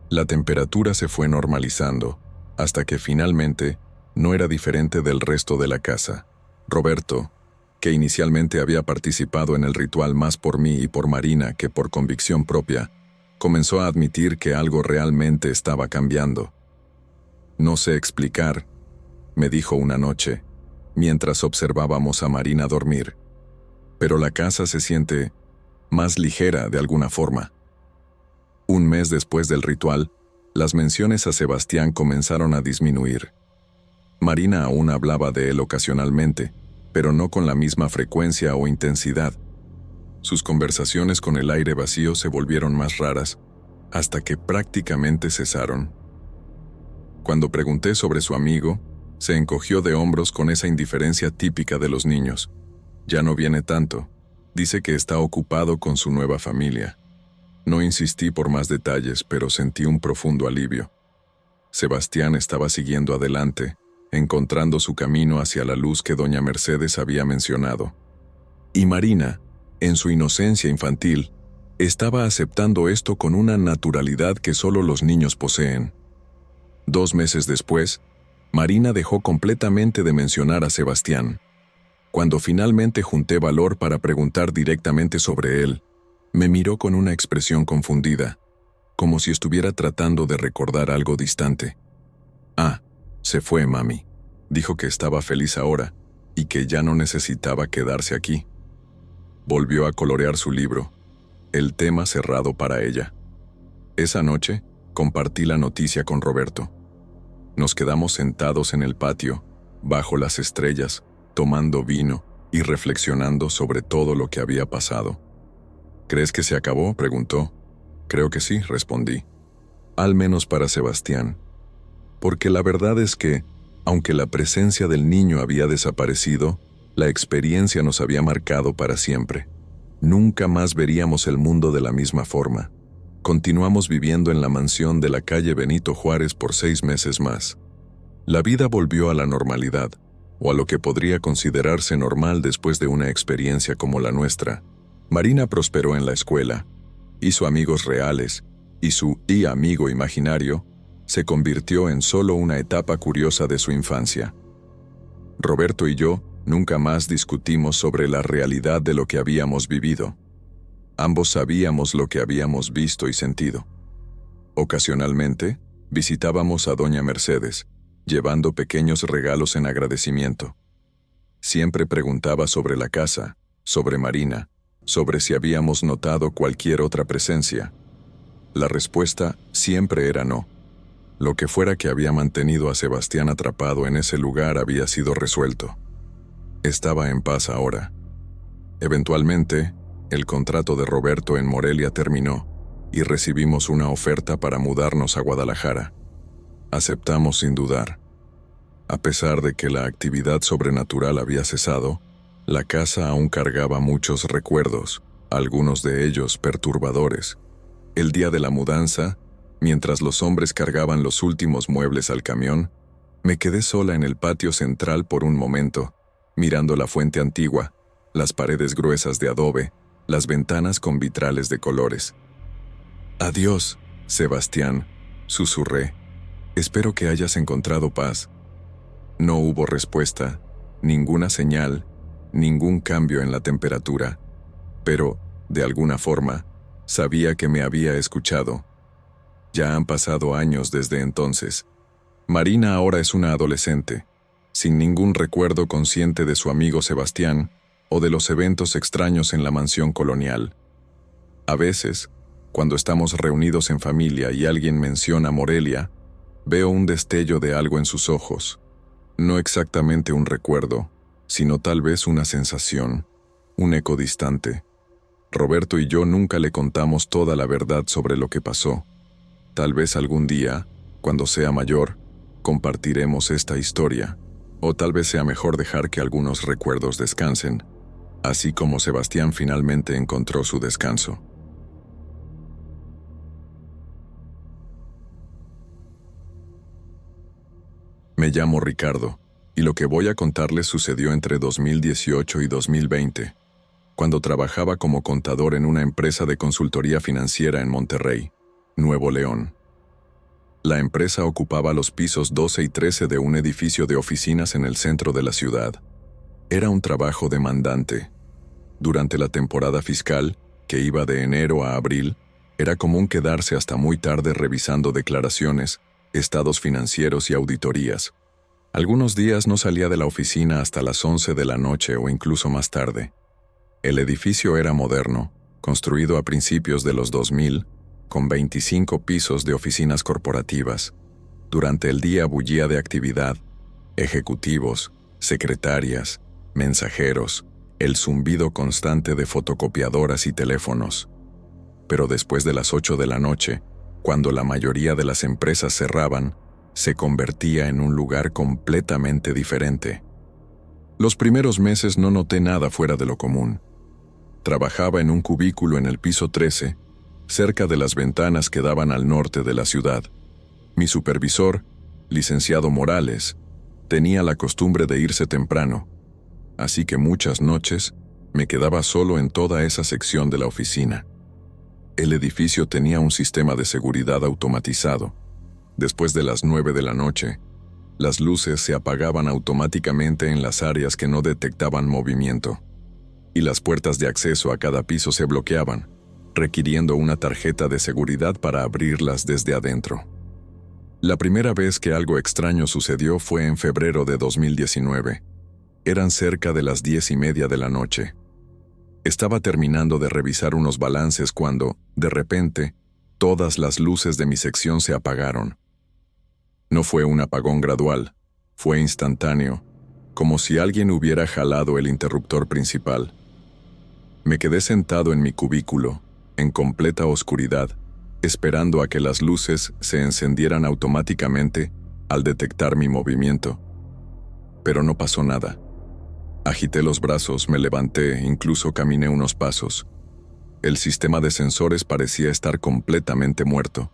La temperatura se fue normalizando, hasta que finalmente no era diferente del resto de la casa. Roberto, que inicialmente había participado en el ritual más por mí y por Marina que por convicción propia, comenzó a admitir que algo realmente estaba cambiando. No sé explicar, me dijo una noche, mientras observábamos a Marina dormir, pero la casa se siente más ligera de alguna forma. Un mes después del ritual, las menciones a Sebastián comenzaron a disminuir. Marina aún hablaba de él ocasionalmente, pero no con la misma frecuencia o intensidad. Sus conversaciones con el aire vacío se volvieron más raras, hasta que prácticamente cesaron. Cuando pregunté sobre su amigo, se encogió de hombros con esa indiferencia típica de los niños. Ya no viene tanto. Dice que está ocupado con su nueva familia. No insistí por más detalles, pero sentí un profundo alivio. Sebastián estaba siguiendo adelante, encontrando su camino hacia la luz que doña Mercedes había mencionado. Y Marina, en su inocencia infantil, estaba aceptando esto con una naturalidad que solo los niños poseen. 2 meses después, Marina dejó completamente de mencionar a Sebastián. Cuando finalmente junté valor para preguntar directamente sobre él, me miró con una expresión confundida, como si estuviera tratando de recordar algo distante. Ah, se fue, mami. Dijo que estaba feliz ahora y que ya no necesitaba quedarse aquí. Volvió a colorear su libro, el tema cerrado para ella. Esa noche, compartí la noticia con Roberto. Nos quedamos sentados en el patio, bajo las estrellas, tomando vino y reflexionando sobre todo lo que había pasado. ¿Crees que se acabó?, preguntó. Creo que sí, respondí. Al menos para Sebastián. Porque la verdad es que, aunque la presencia del niño había desaparecido, la experiencia nos había marcado para siempre. Nunca más veríamos el mundo de la misma forma. Continuamos viviendo en la mansión de la calle Benito Juárez por 6 meses más. La vida volvió a la normalidad, o a lo que podría considerarse normal después de una experiencia como la nuestra. Marina prosperó en la escuela, hizo amigos reales, y su amigo imaginario se convirtió en solo una etapa curiosa de su infancia. Roberto y yo nunca más discutimos sobre la realidad de lo que habíamos vivido. Ambos sabíamos lo que habíamos visto y sentido. Ocasionalmente, visitábamos a doña Mercedes, llevando pequeños regalos en agradecimiento. Siempre preguntaba sobre la casa, sobre Marina, sobre si habíamos notado cualquier otra presencia. La respuesta siempre era no. Lo que fuera que había mantenido a Sebastián atrapado en ese lugar había sido resuelto. Estaba en paz ahora. Eventualmente, el contrato de Roberto en Morelia terminó y recibimos una oferta para mudarnos a Guadalajara. Aceptamos sin dudar. A pesar de que la actividad sobrenatural había cesado, la casa aún cargaba muchos recuerdos, algunos de ellos perturbadores. El día de la mudanza, mientras los hombres cargaban los últimos muebles al camión, me quedé sola en el patio central por un momento, mirando la fuente antigua, las paredes gruesas de adobe, las ventanas con vitrales de colores. «Adiós, Sebastián», susurré. «Espero que hayas encontrado paz». No hubo respuesta, ninguna señal, ningún cambio en la temperatura, pero, de alguna forma, sabía que me había escuchado. Ya han pasado años desde entonces. Marina ahora es una adolescente, sin ningún recuerdo consciente de su amigo Sebastián o de los eventos extraños en la mansión colonial. A veces, cuando estamos reunidos en familia y alguien menciona Morelia, veo un destello de algo en sus ojos. No exactamente un recuerdo, sino tal vez una sensación, un eco distante. Roberto y yo nunca le contamos toda la verdad sobre lo que pasó. Tal vez algún día, cuando sea mayor, compartiremos esta historia, o tal vez sea mejor dejar que algunos recuerdos descansen, así como Sebastián finalmente encontró su descanso. Me llamo Ricardo, y lo que voy a contarles sucedió entre 2018 y 2020, cuando trabajaba como contador en una empresa de consultoría financiera en Monterrey, Nuevo León. La empresa ocupaba los pisos 12 y 13 de un edificio de oficinas en el centro de la ciudad. Era un trabajo demandante. Durante la temporada fiscal, que iba de enero a abril, era común quedarse hasta muy tarde revisando declaraciones, estados financieros y auditorías. Algunos días no salía de la oficina hasta las 11 de la noche o incluso más tarde. El edificio era moderno, construido a principios de los 2000, con 25 pisos de oficinas corporativas. Durante el día bullía de actividad, ejecutivos, secretarias, mensajeros, el zumbido constante de fotocopiadoras y teléfonos. Pero después de las 8 de la noche, cuando la mayoría de las empresas cerraban, se convertía en un lugar completamente diferente. Los primeros meses no noté nada fuera de lo común. Trabajaba en un cubículo en el piso 13, cerca de las ventanas que daban al norte de la ciudad. Mi supervisor, licenciado Morales, tenía la costumbre de irse temprano, así que muchas noches me quedaba solo en toda esa sección de la oficina. El edificio tenía un sistema de seguridad automatizado. Después de las 9 de la noche, las luces se apagaban automáticamente en las áreas que no detectaban movimiento, y las puertas de acceso a cada piso se bloqueaban, requiriendo una tarjeta de seguridad para abrirlas desde adentro. La primera vez que algo extraño sucedió fue en febrero de 2019. Eran cerca de las 10:30 de la noche. Estaba terminando de revisar unos balances cuando, de repente, todas las luces de mi sección se apagaron. No fue un apagón gradual, fue instantáneo, como si alguien hubiera jalado el interruptor principal. Me quedé sentado en mi cubículo, en completa oscuridad, esperando a que las luces se encendieran automáticamente al detectar mi movimiento. Pero no pasó nada. Agité los brazos, me levanté, incluso caminé unos pasos. El sistema de sensores parecía estar completamente muerto.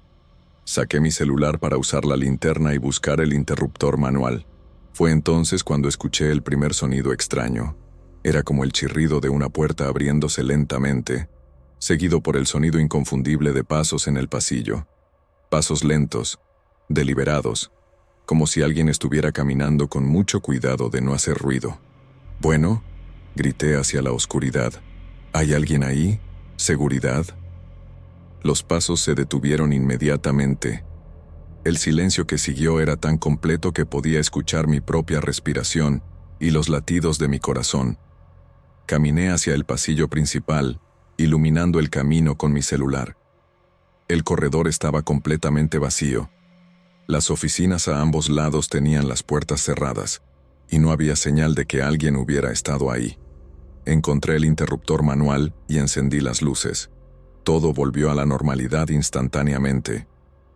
Saqué mi celular para usar la linterna y buscar el interruptor manual. Fue entonces cuando escuché el primer sonido extraño. Era como el chirrido de una puerta abriéndose lentamente, seguido por el sonido inconfundible de pasos en el pasillo. Pasos lentos, deliberados, como si alguien estuviera caminando con mucho cuidado de no hacer ruido. «Bueno», grité hacia la oscuridad. «¿Hay alguien ahí? ¿Seguridad?» Los pasos se detuvieron inmediatamente. El silencio que siguió era tan completo que podía escuchar mi propia respiración y los latidos de mi corazón. Caminé hacia el pasillo principal, iluminando el camino con mi celular. El corredor estaba completamente vacío. Las oficinas a ambos lados tenían las puertas cerradas, y no había señal de que alguien hubiera estado ahí. Encontré el interruptor manual y encendí las luces. Todo volvió a la normalidad instantáneamente.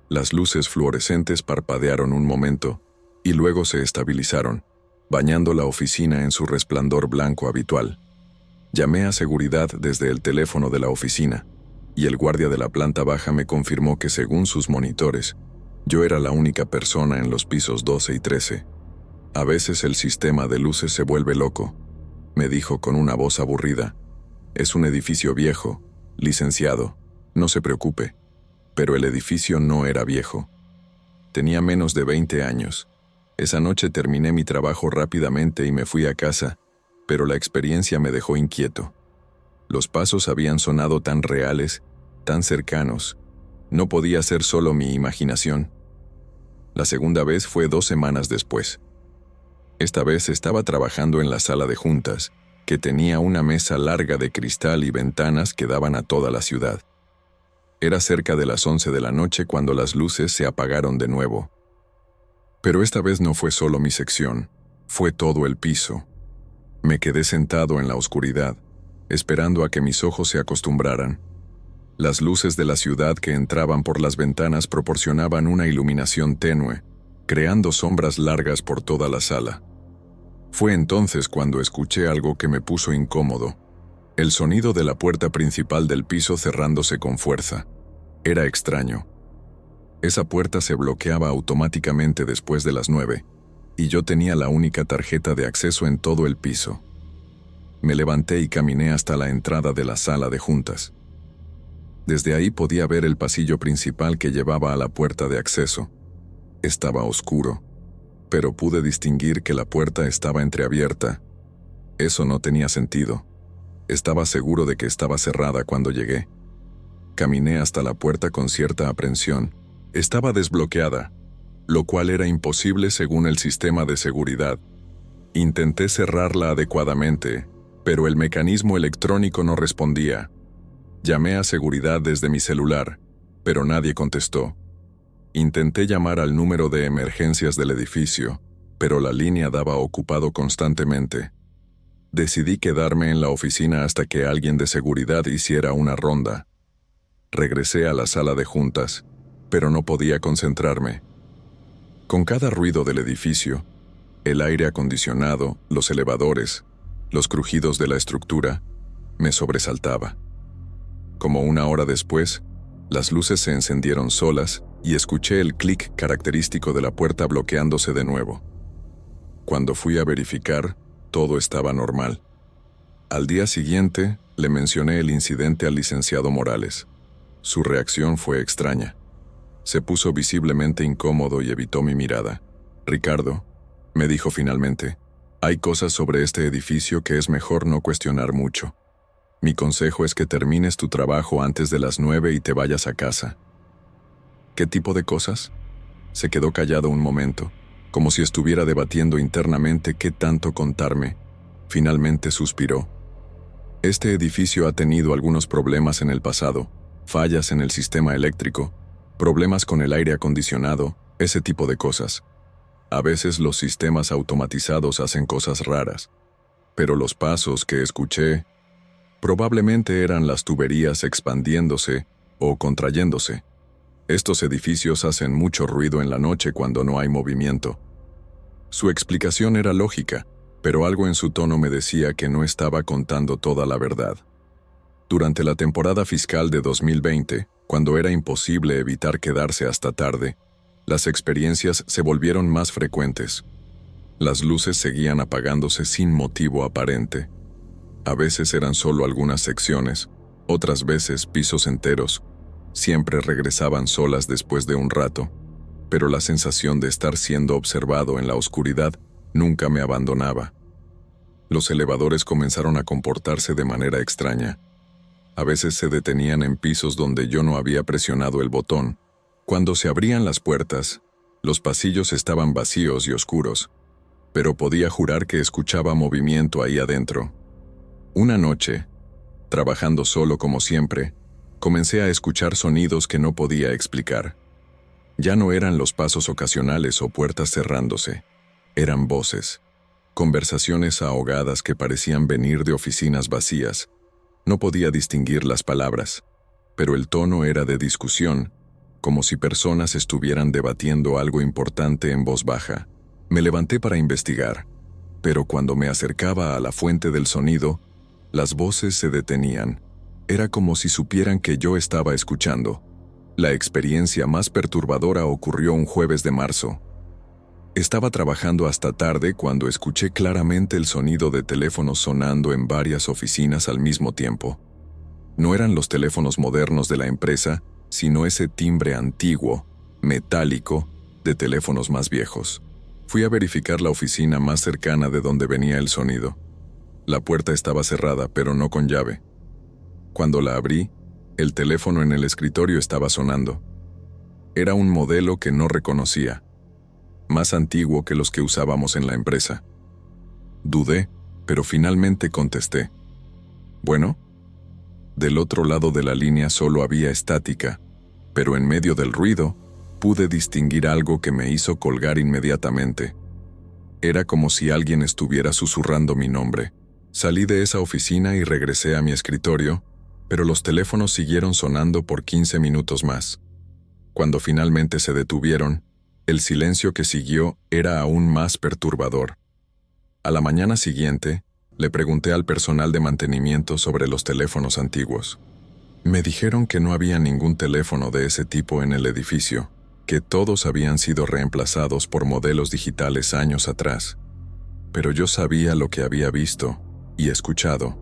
Las luces fluorescentes parpadearon un momento, y luego se estabilizaron, bañando la oficina en su resplandor blanco habitual. Llamé a seguridad desde el teléfono de la oficina, y el guardia de la planta baja me confirmó que según sus monitores, yo era la única persona en los pisos 12 y 13. A veces el sistema de luces se vuelve loco, me dijo con una voz aburrida. Es un edificio viejo, licenciado, no se preocupe. Pero el edificio no era viejo. Tenía menos de 20 años. Esa noche terminé mi trabajo rápidamente y me fui a casa, pero la experiencia me dejó inquieto. Los pasos habían sonado tan reales, tan cercanos. No podía ser solo mi imaginación. La segunda vez fue 2 semanas después. Esta vez estaba trabajando en la sala de juntas, que tenía una mesa larga de cristal y ventanas que daban a toda la ciudad. Era cerca de las 11 de la noche cuando las luces se apagaron de nuevo. Pero esta vez no fue solo mi sección, fue todo el piso. Me quedé sentado en la oscuridad, esperando a que mis ojos se acostumbraran. Las luces de la ciudad que entraban por las ventanas proporcionaban una iluminación tenue, creando sombras largas por toda la sala. Fue entonces cuando escuché algo que me puso incómodo. El sonido de la puerta principal del piso cerrándose con fuerza. Era extraño. Esa puerta se bloqueaba automáticamente después de las 9, y yo tenía la única tarjeta de acceso en todo el piso. Me levanté y caminé hasta la entrada de la sala de juntas. Desde ahí podía ver el pasillo principal que llevaba a la puerta de acceso. Estaba oscuro, pero pude distinguir que la puerta estaba entreabierta. Eso no tenía sentido. Estaba seguro de que estaba cerrada cuando llegué. Caminé hasta la puerta con cierta aprensión. Estaba desbloqueada, lo cual era imposible según el sistema de seguridad. Intenté cerrarla adecuadamente, pero el mecanismo electrónico no respondía. Llamé a seguridad desde mi celular, pero nadie contestó. Intenté llamar al número de emergencias del edificio, pero la línea daba ocupado constantemente. Decidí quedarme en la oficina hasta que alguien de seguridad hiciera una ronda. Regresé a la sala de juntas, pero no podía concentrarme. Con cada ruido del edificio, el aire acondicionado, los elevadores, los crujidos de la estructura, me sobresaltaba. Como 1 hora después, las luces se encendieron solas y escuché el clic característico de la puerta bloqueándose de nuevo. Cuando fui a verificar, todo estaba normal. Al día siguiente, le mencioné el incidente al licenciado Morales. Su reacción fue extraña. Se puso visiblemente incómodo y evitó mi mirada. «Ricardo», me dijo finalmente, «hay cosas sobre este edificio que es mejor no cuestionar mucho. Mi consejo es que termines tu trabajo antes de las 9 y te vayas a casa». «¿Qué tipo de cosas?». Se quedó callado un momento, como si estuviera debatiendo internamente qué tanto contarme. Finalmente suspiró. «Este edificio ha tenido algunos problemas en el pasado, fallas en el sistema eléctrico, problemas con el aire acondicionado, ese tipo de cosas. A veces los sistemas automatizados hacen cosas raras. Pero los pasos que escuché probablemente eran las tuberías expandiéndose o contrayéndose. Estos edificios hacen mucho ruido en la noche cuando no hay movimiento». Su explicación era lógica, pero algo en su tono me decía que no estaba contando toda la verdad. Durante la temporada fiscal de 2020, cuando era imposible evitar quedarse hasta tarde, las experiencias se volvieron más frecuentes. Las luces seguían apagándose sin motivo aparente. A veces eran solo algunas secciones, otras veces pisos enteros. Siempre regresaban solas después de un rato, pero la sensación de estar siendo observado en la oscuridad nunca me abandonaba. Los elevadores comenzaron a comportarse de manera extraña. A veces se detenían en pisos donde yo no había presionado el botón. Cuando se abrían las puertas, los pasillos estaban vacíos y oscuros. pero podía jurar que escuchaba movimiento ahí adentro. Una noche, trabajando solo como siempre, comencé a escuchar sonidos que no podía explicar. Ya no eran los pasos ocasionales o puertas cerrándose, eran voces, conversaciones ahogadas que parecían venir de oficinas vacías. No podía distinguir las palabras, pero el tono era de discusión, como si personas estuvieran debatiendo algo importante en voz baja. Me levanté para investigar, pero cuando me acercaba a la fuente del sonido, las voces se detenían. Era como si supieran que yo estaba escuchando. La experiencia más perturbadora ocurrió un jueves de marzo. Estaba trabajando hasta tarde cuando escuché claramente el sonido de teléfonos sonando en varias oficinas al mismo tiempo. No eran los teléfonos modernos de la empresa, sino ese timbre antiguo, metálico, de teléfonos más viejos. Fui a verificar la oficina más cercana de donde venía el sonido. La puerta estaba cerrada, pero no con llave. Cuando la abrí, el teléfono en el escritorio estaba sonando. Era un modelo que no reconocía, más antiguo que los que usábamos en la empresa. Dudé, pero finalmente contesté. ¿Bueno? Del otro lado de la línea solo había estática, pero en medio del ruido, pude distinguir algo que me hizo colgar inmediatamente. Era como si alguien estuviera susurrando mi nombre. Salí de esa oficina y regresé a mi escritorio, pero los teléfonos siguieron sonando por 15 minutos más. Cuando finalmente se detuvieron, el silencio que siguió era aún más perturbador. A la mañana siguiente, le pregunté al personal de mantenimiento sobre los teléfonos antiguos. Me dijeron que no había ningún teléfono de ese tipo en el edificio, que todos habían sido reemplazados por modelos digitales años atrás. Pero yo sabía lo que había visto y escuchado.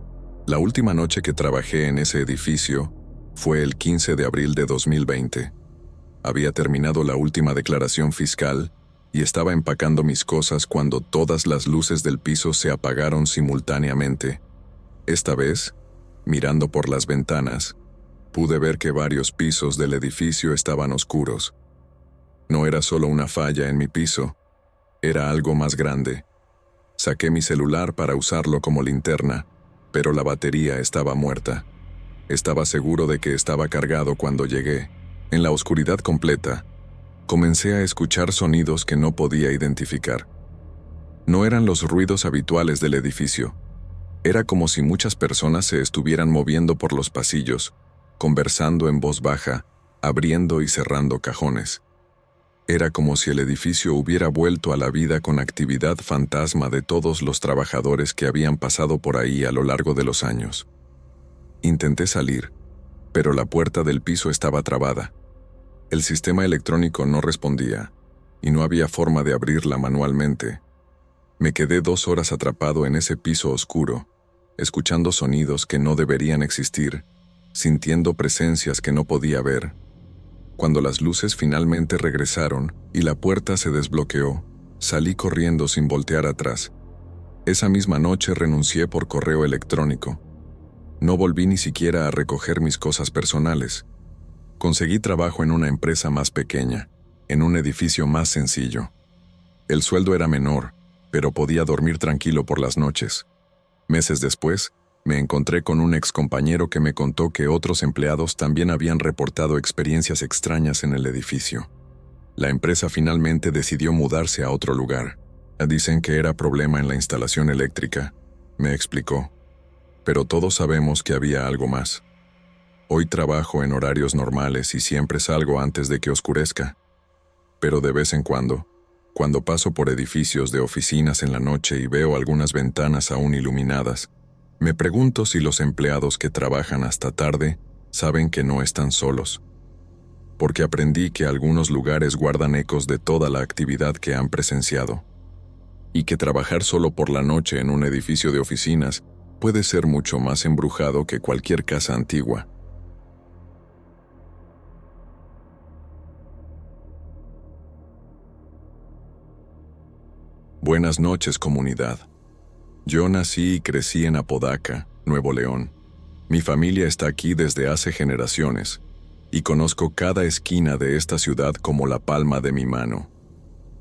La última noche que trabajé en ese edificio fue el 15 de abril de 2020. Había terminado la última declaración fiscal y estaba empacando mis cosas cuando todas las luces del piso se apagaron simultáneamente. Esta vez, mirando por las ventanas, pude ver que varios pisos del edificio estaban oscuros. No era solo una falla en mi piso, era algo más grande. Saqué mi celular para usarlo como linterna, pero la batería estaba muerta. Estaba seguro de que estaba cargado cuando llegué. En la oscuridad completa, comencé a escuchar sonidos que no podía identificar. No eran los ruidos habituales del edificio. Era como si muchas personas se estuvieran moviendo por los pasillos, conversando en voz baja, abriendo y cerrando cajones. Era como si el edificio hubiera vuelto a la vida con actividad fantasma de todos los trabajadores que habían pasado por ahí a lo largo de los años. Intenté salir, pero la puerta del piso estaba trabada. El sistema electrónico no respondía, y no había forma de abrirla manualmente. Me quedé 2 horas atrapado en ese piso oscuro, escuchando sonidos que no deberían existir, sintiendo presencias que no podía ver. Cuando las luces finalmente regresaron y la puerta se desbloqueó, salí corriendo sin voltear atrás. Esa misma noche renuncié por correo electrónico. No volví ni siquiera a recoger mis cosas personales. Conseguí trabajo en una empresa más pequeña, en un edificio más sencillo. El sueldo era menor, pero podía dormir tranquilo por las noches. Meses después, me encontré con un excompañero que me contó que otros empleados también habían reportado experiencias extrañas en el edificio. La empresa finalmente decidió mudarse a otro lugar. Dicen que era problema en la instalación eléctrica, me explicó. Pero todos sabemos que había algo más. Hoy trabajo en horarios normales y siempre salgo antes de que oscurezca. Pero de vez en cuando paso por edificios de oficinas en la noche y veo algunas ventanas aún iluminadas, me pregunto si los empleados que trabajan hasta tarde saben que no están solos. Porque aprendí que algunos lugares guardan ecos de toda la actividad que han presenciado. Y que trabajar solo por la noche en un edificio de oficinas puede ser mucho más embrujado que cualquier casa antigua. Buenas noches, comunidad. Yo nací y crecí en Apodaca, Nuevo León. Mi familia está aquí desde hace generaciones, y conozco cada esquina de esta ciudad como la palma de mi mano.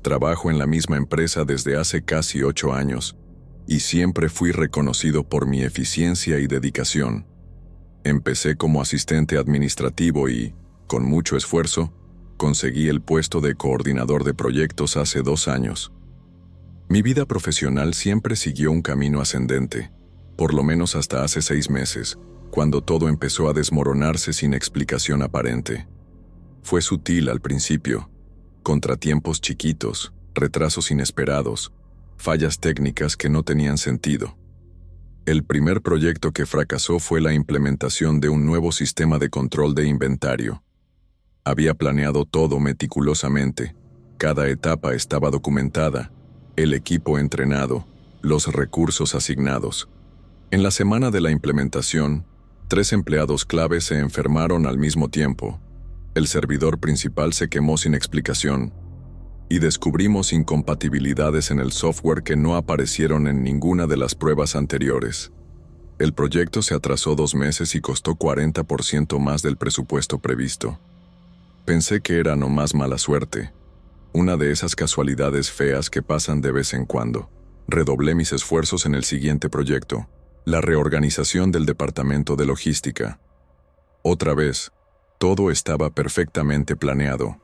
Trabajo en la misma empresa desde hace casi 8 años, y siempre fui reconocido por mi eficiencia y dedicación. Empecé como asistente administrativo y, con mucho esfuerzo, conseguí el puesto de coordinador de proyectos hace 2 años. Mi vida profesional siempre siguió un camino ascendente, por lo menos hasta hace 6 meses, cuando todo empezó a desmoronarse sin explicación aparente. Fue sutil al principio, contratiempos chiquitos, retrasos inesperados, fallas técnicas que no tenían sentido. El primer proyecto que fracasó fue la implementación de un nuevo sistema de control de inventario. Había planeado todo meticulosamente, cada etapa estaba documentada, el equipo entrenado, los recursos asignados. En la semana de la implementación, 3 empleados clave se enfermaron al mismo tiempo. El servidor principal se quemó sin explicación, y descubrimos incompatibilidades en el software que no aparecieron en ninguna de las pruebas anteriores. El proyecto se atrasó 2 meses y costó 40% más del presupuesto previsto. Pensé que era nomás mala suerte, una de esas casualidades feas que pasan de vez en cuando. Redoblé mis esfuerzos en el siguiente proyecto, la reorganización del departamento de logística. Otra vez, todo estaba perfectamente planeado.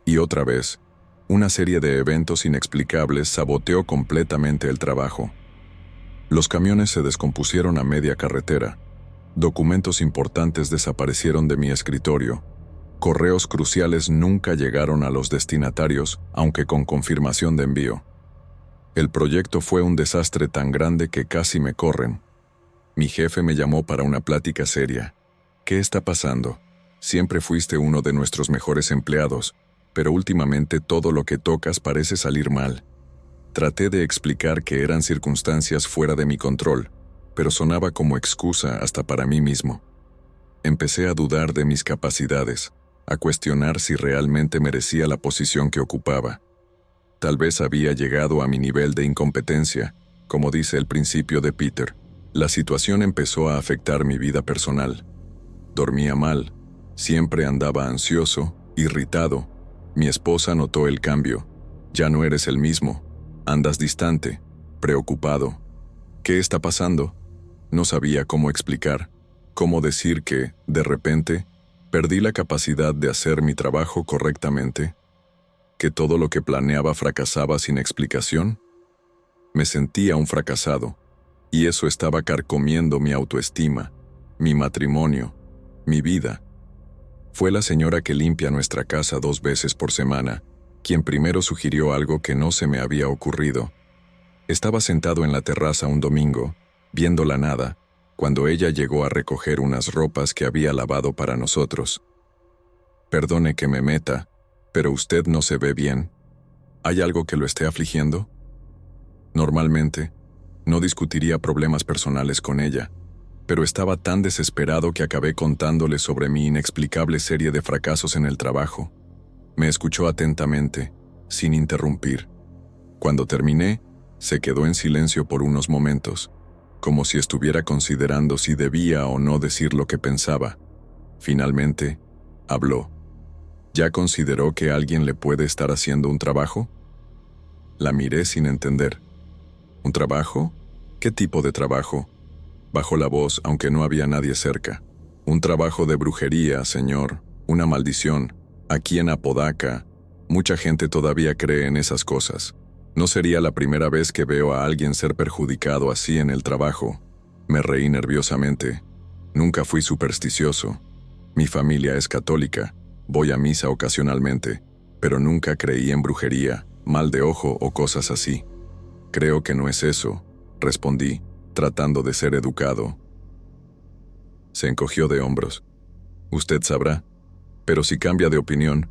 Y otra vez, una serie de eventos inexplicables saboteó completamente el trabajo. Los camiones se descompusieron a media carretera. Documentos importantes desaparecieron de mi escritorio. Correos cruciales nunca llegaron a los destinatarios, aunque con confirmación de envío. El proyecto fue un desastre tan grande que casi me corren. Mi jefe me llamó para una plática seria. ¿Qué está pasando? Siempre fuiste uno de nuestros mejores empleados, pero últimamente todo lo que tocas parece salir mal. Traté de explicar que eran circunstancias fuera de mi control, pero sonaba como excusa hasta para mí mismo. Empecé a dudar de mis capacidades, a cuestionar si realmente merecía la posición que ocupaba. Tal vez había llegado a mi nivel de incompetencia, como dice el principio de Peter. La situación empezó a afectar mi vida personal. Dormía mal, siempre andaba ansioso, irritado. Mi esposa notó el cambio. Ya no eres el mismo. Andas distante, preocupado. ¿Qué está pasando? No sabía cómo explicar, cómo decir que, de repente, perdí la capacidad de hacer mi trabajo correctamente, que todo lo que planeaba fracasaba sin explicación. Me sentía un fracasado, y eso estaba carcomiendo mi autoestima, mi matrimonio, mi vida. Fue la señora que limpia nuestra casa 2 veces por semana, quien primero sugirió algo que no se me había ocurrido. Estaba sentado en la terraza un domingo, viendo la nada, cuando ella llegó a recoger unas ropas que había lavado para nosotros. Perdone que me meta, pero usted no se ve bien. ¿Hay algo que lo esté afligiendo? Normalmente, no discutiría problemas personales con ella, pero estaba tan desesperado que acabé contándole sobre mi inexplicable serie de fracasos en el trabajo. Me escuchó atentamente, sin interrumpir. Cuando terminé, se quedó en silencio por unos momentos, como si estuviera considerando si debía o no decir lo que pensaba. Finalmente, habló. ¿Ya consideró que alguien le puede estar haciendo un trabajo? La miré sin entender. ¿Un trabajo? ¿Qué tipo de trabajo? Bajó la voz, aunque no había nadie cerca. Un trabajo de brujería, señor. Una maldición. Aquí en Apodaca, mucha gente todavía cree en esas cosas. No sería la primera vez que veo a alguien ser perjudicado así en el trabajo. Me reí nerviosamente. Nunca fui supersticioso. Mi familia es católica. Voy a misa ocasionalmente, pero nunca creí en brujería, mal de ojo o cosas así. Creo que no es eso, respondí, tratando de ser educado. Se encogió de hombros. Usted sabrá, pero si cambia de opinión,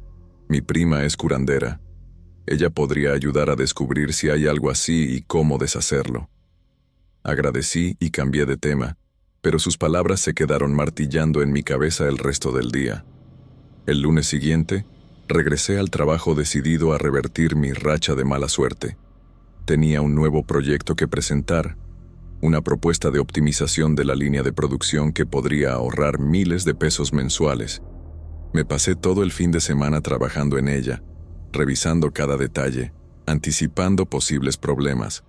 mi prima es curandera. Ella podría ayudar a descubrir si hay algo así y cómo deshacerlo. Agradecí y cambié de tema, pero sus palabras se quedaron martillando en mi cabeza el resto del día. El lunes siguiente, regresé al trabajo decidido a revertir mi racha de mala suerte. Tenía un nuevo proyecto que presentar, una propuesta de optimización de la línea de producción que podría ahorrar miles de pesos mensuales. Me pasé todo el fin de semana trabajando en ella, revisando cada detalle, anticipando posibles problemas.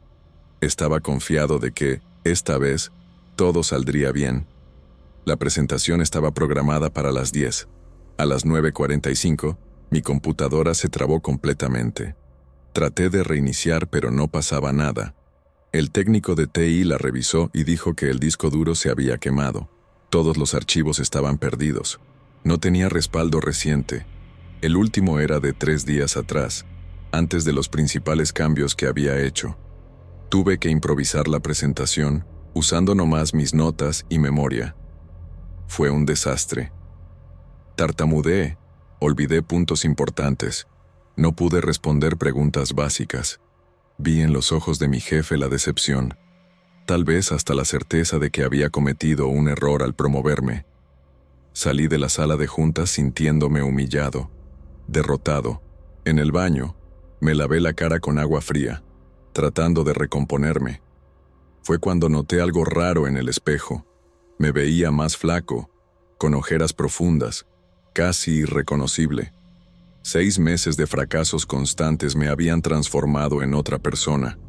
Estaba confiado de que, esta vez, todo saldría bien. La presentación estaba programada para las 10. A las 9:45, mi computadora se trabó completamente. Traté de reiniciar, pero no pasaba nada. El técnico de TI la revisó y dijo que el disco duro se había quemado. Todos los archivos estaban perdidos. No tenía respaldo reciente. El último era de 3 días atrás, antes de los principales cambios que había hecho. Tuve que improvisar la presentación, usando nomás mis notas y memoria. Fue un desastre. Tartamudeé, olvidé puntos importantes. No pude responder preguntas básicas. Vi en los ojos de mi jefe la decepción, tal vez hasta la certeza de que había cometido un error al promoverme. Salí de la sala de juntas sintiéndome humillado, derrotado. En el baño, me lavé la cara con agua fría, tratando de recomponerme. Fue cuando noté algo raro en el espejo. Me veía más flaco, con ojeras profundas, casi irreconocible. 6 meses de fracasos constantes me habían transformado en otra persona.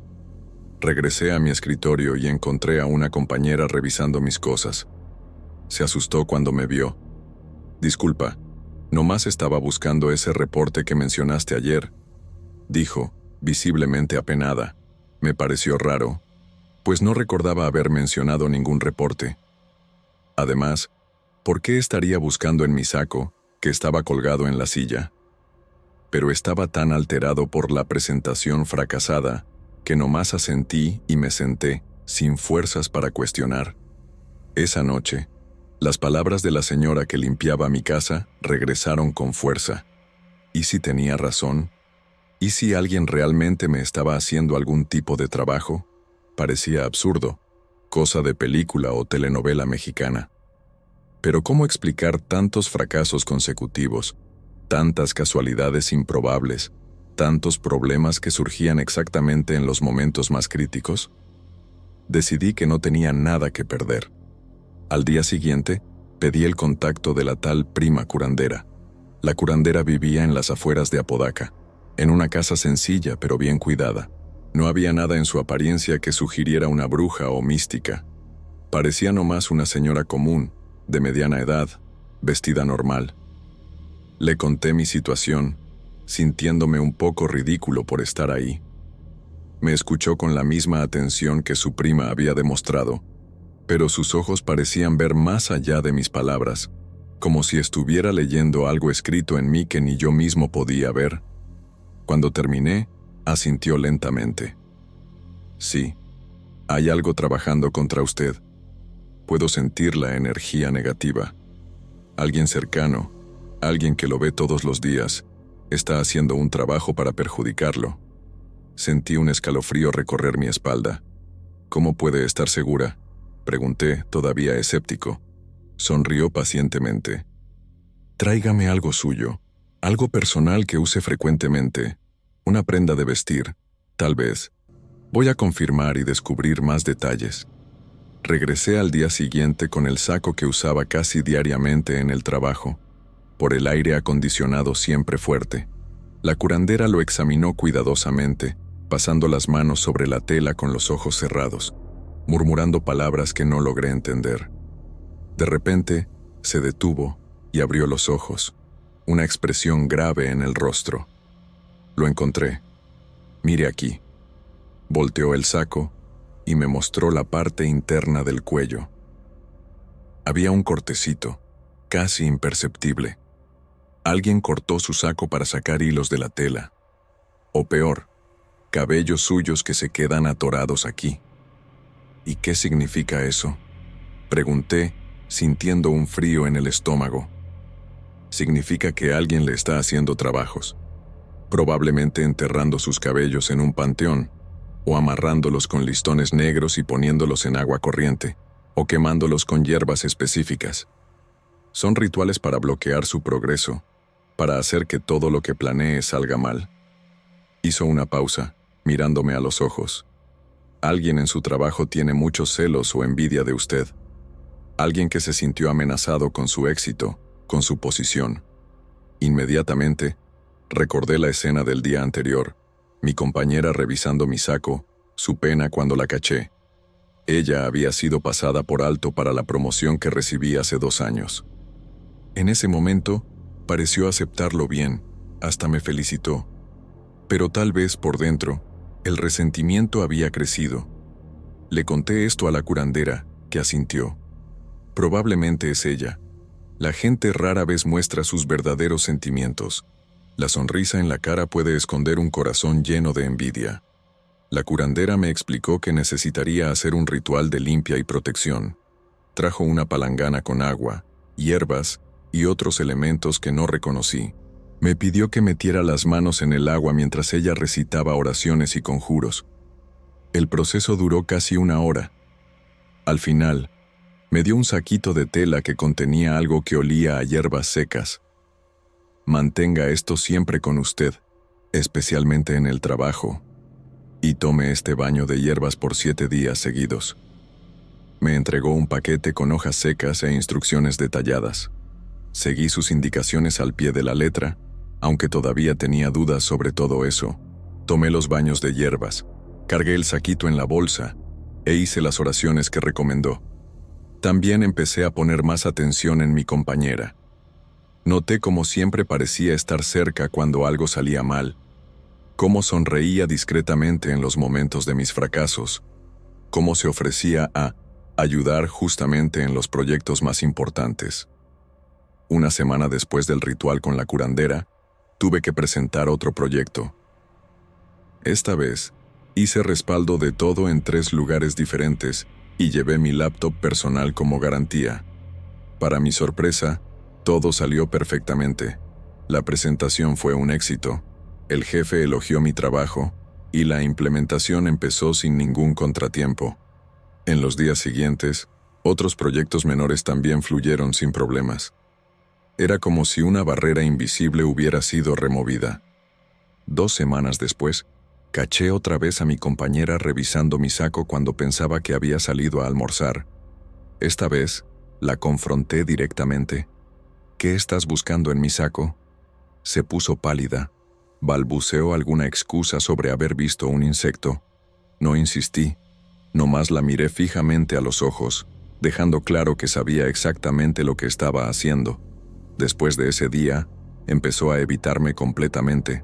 Regresé a mi escritorio y encontré a una compañera revisando mis cosas. Se asustó cuando me vio. «Disculpa, nomás estaba buscando ese reporte que mencionaste ayer», dijo, visiblemente apenada. Me pareció raro, pues no recordaba haber mencionado ningún reporte. Además, ¿por qué estaría buscando en mi saco, que estaba colgado en la silla? Pero estaba tan alterado por la presentación fracasada que nomás asentí y me senté, sin fuerzas para cuestionar. Esa noche, las palabras de la señora que limpiaba mi casa regresaron con fuerza. ¿Y si tenía razón? ¿Y si alguien realmente me estaba haciendo algún tipo de trabajo? Parecía absurdo, cosa de película o telenovela mexicana. Pero ¿cómo explicar tantos fracasos consecutivos? Tantas casualidades improbables, tantos problemas que surgían exactamente en los momentos más críticos. Decidí que no tenía nada que perder. Al día siguiente, pedí el contacto de la tal prima curandera. La curandera vivía en las afueras de Apodaca, en una casa sencilla pero bien cuidada. No había nada en su apariencia que sugiriera una bruja o mística. Parecía nomás una señora común, de mediana edad, vestida normal. Le conté mi situación, sintiéndome un poco ridículo por estar ahí. Me escuchó con la misma atención que su prima había demostrado, pero sus ojos parecían ver más allá de mis palabras, como si estuviera leyendo algo escrito en mí que ni yo mismo podía ver. Cuando terminé, asintió lentamente. «Sí, hay algo trabajando contra usted. Puedo sentir la energía negativa. Alguien cercano, alguien que lo ve todos los días, está haciendo un trabajo para perjudicarlo». Sentí un escalofrío recorrer mi espalda. «¿Cómo puede estar segura?», pregunté, todavía escéptico. Sonrió pacientemente. «Tráigame algo suyo, algo personal que use frecuentemente, una prenda de vestir, tal vez. Voy a confirmar y descubrir más detalles». Regresé al día siguiente con el saco que usaba casi diariamente en el trabajo, por el aire acondicionado siempre fuerte. La curandera lo examinó cuidadosamente, pasando las manos sobre la tela con los ojos cerrados, murmurando palabras que no logré entender. De repente, se detuvo y abrió los ojos, una expresión grave en el rostro. «Lo encontré. Mire aquí». Volteó el saco y me mostró la parte interna del cuello. Había un cortecito, casi imperceptible. Alguien cortó su saco para sacar hilos de la tela. O peor, cabellos suyos que se quedan atorados aquí. ¿Y qué significa eso?, pregunté, sintiendo un frío en el estómago. Significa que alguien le está haciendo trabajos, probablemente enterrando sus cabellos en un panteón, o amarrándolos con listones negros y poniéndolos en agua corriente, o quemándolos con hierbas específicas. Son rituales para bloquear su progreso, para hacer que todo lo que planee salga mal. Hizo una pausa, mirándome a los ojos. Alguien en su trabajo tiene muchos celos o envidia de usted. Alguien que se sintió amenazado con su éxito, con su posición. Inmediatamente, recordé la escena del día anterior, Mi compañera revisando mi saco, su pena cuando la caché. Ella había sido pasada por alto para la promoción que recibí hace 2 años. En ese momento, pareció aceptarlo bien, hasta me felicitó. Pero tal vez por dentro, el resentimiento había crecido. Le conté esto a la curandera, que asintió. Probablemente es ella. La gente rara vez muestra sus verdaderos sentimientos. La sonrisa en la cara puede esconder un corazón lleno de envidia. La curandera me explicó que necesitaría hacer un ritual de limpia y protección. Trajo una palangana con agua, hierbas y otros elementos que no reconocí. Me pidió que metiera las manos en el agua mientras ella recitaba oraciones y conjuros. El proceso duró casi 1 hora. Al final, me dio un saquito de tela que contenía algo que olía a hierbas secas. Mantenga esto siempre con usted, especialmente en el trabajo, y tome este baño de hierbas por 7 días seguidos. Me entregó un paquete con hojas secas e instrucciones detalladas. Seguí sus indicaciones al pie de la letra, aunque todavía tenía dudas sobre todo eso. Tomé los baños de hierbas, cargué el saquito en la bolsa e hice las oraciones que recomendó. También empecé a poner más atención en mi compañera. Noté cómo siempre parecía estar cerca cuando algo salía mal, cómo sonreía discretamente en los momentos de mis fracasos, cómo se ofrecía a ayudar justamente en los proyectos más importantes. 1 semana después del ritual con la curandera, tuve que presentar otro proyecto. Esta vez, hice respaldo de todo en 3 lugares diferentes y llevé mi laptop personal como garantía. Para mi sorpresa, todo salió perfectamente. La presentación fue un éxito, el jefe elogió mi trabajo y la implementación empezó sin ningún contratiempo. En los días siguientes, otros proyectos menores también fluyeron sin problemas. Era como si una barrera invisible hubiera sido removida. 2 semanas después, caché otra vez a mi compañera revisando mi saco cuando pensaba que había salido a almorzar. Esta vez, la confronté directamente. ¿Qué estás buscando en mi saco? Se puso pálida. Balbuceó alguna excusa sobre haber visto un insecto. No insistí. Nomás la miré fijamente a los ojos, dejando claro que sabía exactamente lo que estaba haciendo. Después de ese día, empezó a evitarme completamente.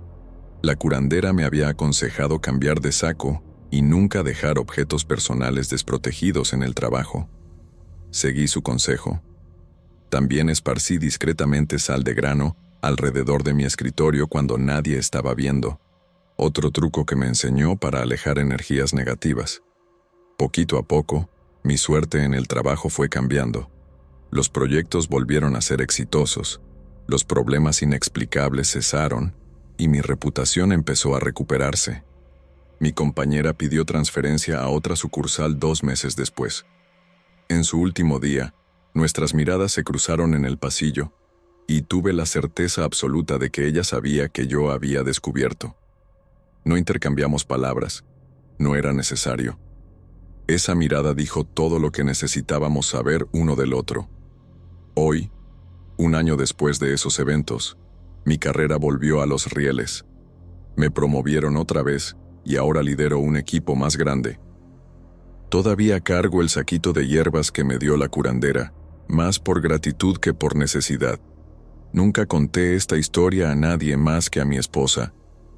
La curandera me había aconsejado cambiar de saco y nunca dejar objetos personales desprotegidos en el trabajo. Seguí su consejo. También esparcí discretamente sal de grano alrededor de mi escritorio cuando nadie estaba viendo. Otro truco que me enseñó para alejar energías negativas. Poquito a poco, mi suerte en el trabajo fue cambiando. Los proyectos volvieron a ser exitosos, los problemas inexplicables cesaron y mi reputación empezó a recuperarse. Mi compañera pidió transferencia a otra sucursal 2 meses después. En su último día, nuestras miradas se cruzaron en el pasillo y tuve la certeza absoluta de que ella sabía que yo había descubierto. No intercambiamos palabras, no era necesario. Esa mirada dijo todo lo que necesitábamos saber uno del otro. Hoy, 1 año después de esos eventos, mi carrera volvió a los rieles. Me promovieron otra vez y ahora lidero un equipo más grande. Todavía cargo el saquito de hierbas que me dio la curandera, más por gratitud que por necesidad. Nunca conté esta historia a nadie más que a mi esposa,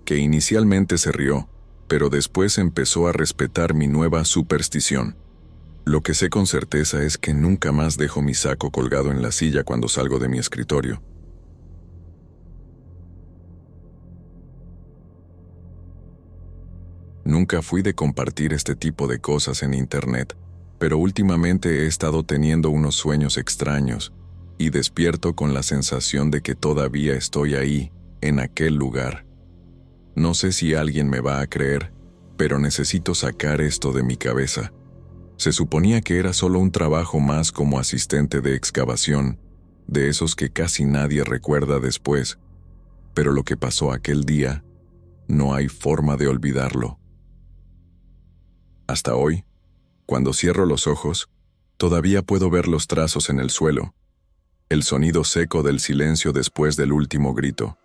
que inicialmente se rió, pero después empezó a respetar mi nueva superstición. Lo que sé con certeza es que nunca más dejo mi saco colgado en la silla cuando salgo de mi escritorio. Nunca fui de compartir este tipo de cosas en internet, pero últimamente he estado teniendo unos sueños extraños y despierto con la sensación de que todavía estoy ahí, en aquel lugar. No sé si alguien me va a creer, pero necesito sacar esto de mi cabeza. Se suponía que era solo un trabajo más como asistente de excavación, de esos que casi nadie recuerda después, pero lo que pasó aquel día, no hay forma de olvidarlo. Hasta hoy, cuando cierro los ojos, todavía puedo ver los trazos en el suelo, el sonido seco del silencio después del último grito.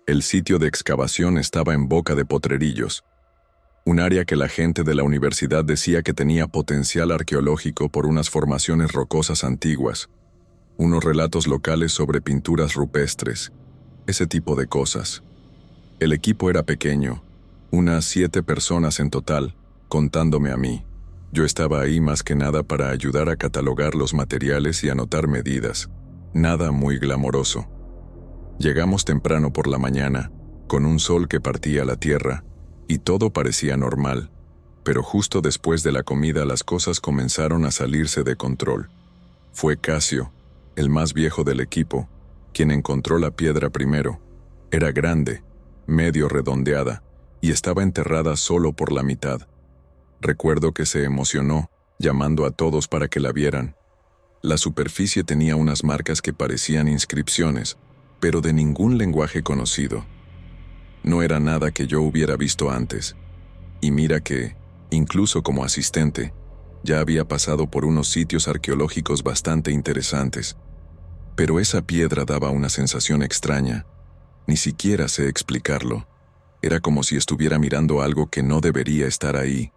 El sitio de excavación estaba en Boca de Potrerillos, un área que la gente de la universidad decía que tenía potencial arqueológico por unas formaciones rocosas antiguas, unos relatos locales sobre pinturas rupestres, ese tipo de cosas. El equipo era pequeño, unas 7 personas en total, contándome a mí. Yo estaba ahí más que nada para ayudar a catalogar los materiales y anotar medidas. Nada muy glamoroso. Llegamos temprano por la mañana, con un sol que partía la tierra, y todo parecía normal, pero justo después de la comida las cosas comenzaron a salirse de control. Fue Casio, el más viejo del equipo, quien encontró la piedra primero. Era grande, medio redondeada, y estaba enterrada solo por la mitad. Recuerdo que se emocionó, llamando a todos para que la vieran. La superficie tenía unas marcas que parecían inscripciones, pero de ningún lenguaje conocido. No era nada que yo hubiera visto antes. Y mira que, incluso como asistente, ya había pasado por unos sitios arqueológicos bastante interesantes. Pero esa piedra daba una sensación extraña. Ni siquiera sé explicarlo. Era como si estuviera mirando algo que no debería estar ahí.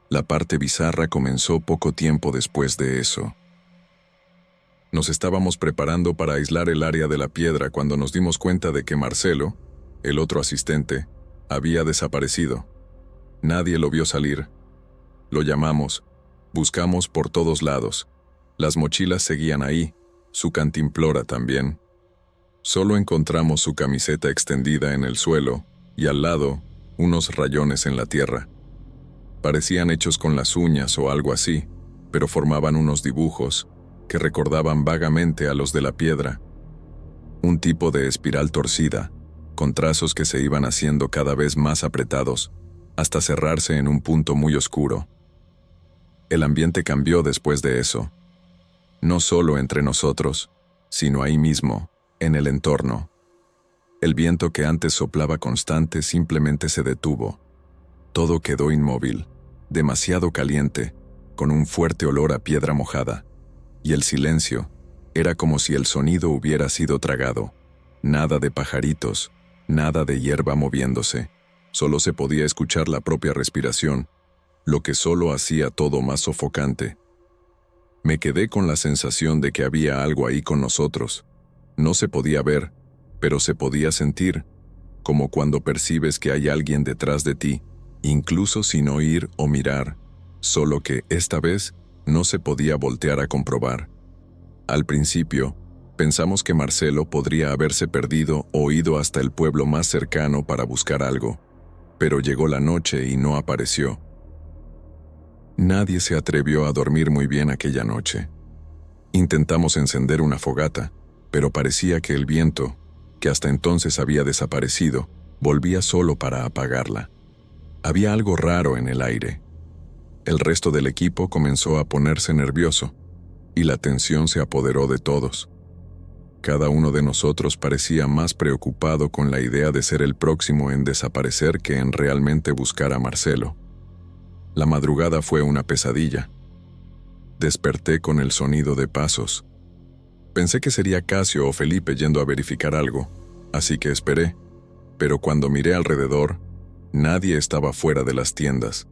La parte bizarra comenzó poco tiempo después de eso. Nos estábamos preparando para aislar el área de la piedra cuando nos dimos cuenta de que Marcelo, el otro asistente, había desaparecido. Nadie lo vio salir. Lo llamamos, buscamos por todos lados. Las mochilas seguían ahí, su cantimplora también. Solo encontramos su camiseta extendida en el suelo y al lado, unos rayones en la tierra. Parecían hechos con las uñas o algo así, pero formaban unos dibujos que recordaban vagamente a los de la piedra. Un tipo de espiral torcida, con trazos que se iban haciendo cada vez más apretados, hasta cerrarse en un punto muy oscuro. El ambiente cambió después de eso. No solo entre nosotros, sino ahí mismo, en el entorno. El viento que antes soplaba constante simplemente se detuvo. Todo quedó inmóvil, demasiado caliente, con un fuerte olor a piedra mojada. Y el silencio era como si el sonido hubiera sido tragado. Nada de pajaritos, nada de hierba moviéndose. Solo se podía escuchar la propia respiración, lo que solo hacía todo más sofocante. Me quedé con la sensación de que había algo ahí con nosotros. No se podía ver, pero se podía sentir, como cuando percibes que hay alguien detrás de ti, incluso sin oír o mirar, solo que esta vez no se podía voltear a comprobar. Al principio, pensamos que Marcelo podría haberse perdido o ido hasta el pueblo más cercano para buscar algo, pero llegó la noche y no apareció. Nadie se atrevió a dormir muy bien aquella noche. Intentamos encender una fogata, pero parecía que el viento, que hasta entonces había desaparecido, volvía solo para apagarla. Había algo raro en el aire. El resto del equipo comenzó a ponerse nervioso, y la tensión se apoderó de todos. Cada uno de nosotros parecía más preocupado con la idea de ser el próximo en desaparecer que en realmente buscar a Marcelo. La madrugada fue una pesadilla. Desperté con el sonido de pasos. Pensé que sería Casio o Felipe yendo a verificar algo, así que esperé, pero cuando miré alrededor, nadie estaba fuera de las tiendas.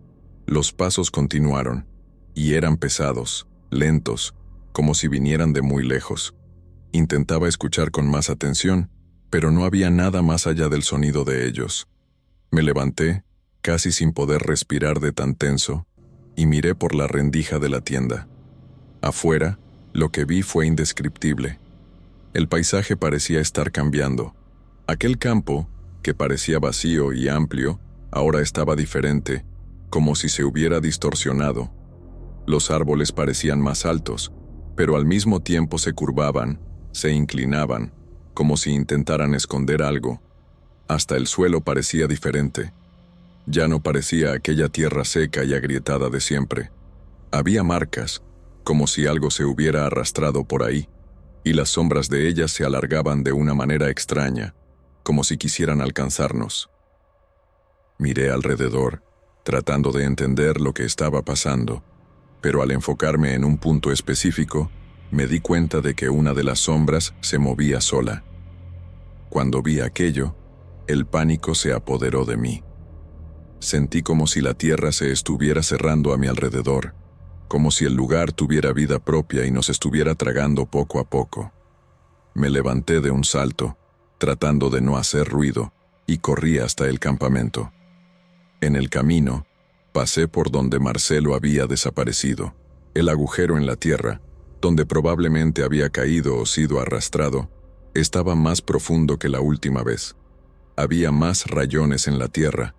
Los pasos continuaron, y eran pesados, lentos, como si vinieran de muy lejos. Intentaba escuchar con más atención, pero no había nada más allá del sonido de ellos. Me levanté, casi sin poder respirar de tan tenso, y miré por la rendija de la tienda. Afuera, lo que vi fue indescriptible. El paisaje parecía estar cambiando. Aquel campo, que parecía vacío y amplio, ahora estaba diferente, como si se hubiera distorsionado. Los árboles parecían más altos, pero al mismo tiempo se curvaban, se inclinaban, como si intentaran esconder algo. Hasta el suelo parecía diferente. Ya no parecía aquella tierra seca y agrietada de siempre. Había marcas, como si algo se hubiera arrastrado por ahí, y las sombras de ellas se alargaban de una manera extraña, como si quisieran alcanzarnos. Miré alrededor, tratando de entender lo que estaba pasando, pero al enfocarme en un punto específico, me di cuenta de que una de las sombras se movía sola. Cuando vi aquello, El pánico se apoderó de mí. Sentí como si la tierra se estuviera cerrando a mi alrededor, como si el lugar tuviera vida propia y nos estuviera tragando poco a poco. Me levanté de un salto, tratando de no hacer ruido, y corrí hasta el campamento. En el camino, pasé por donde Marcelo había desaparecido. El agujero en la tierra, donde probablemente había caído o sido arrastrado, estaba más profundo que la última vez. Había más rayones en la tierra,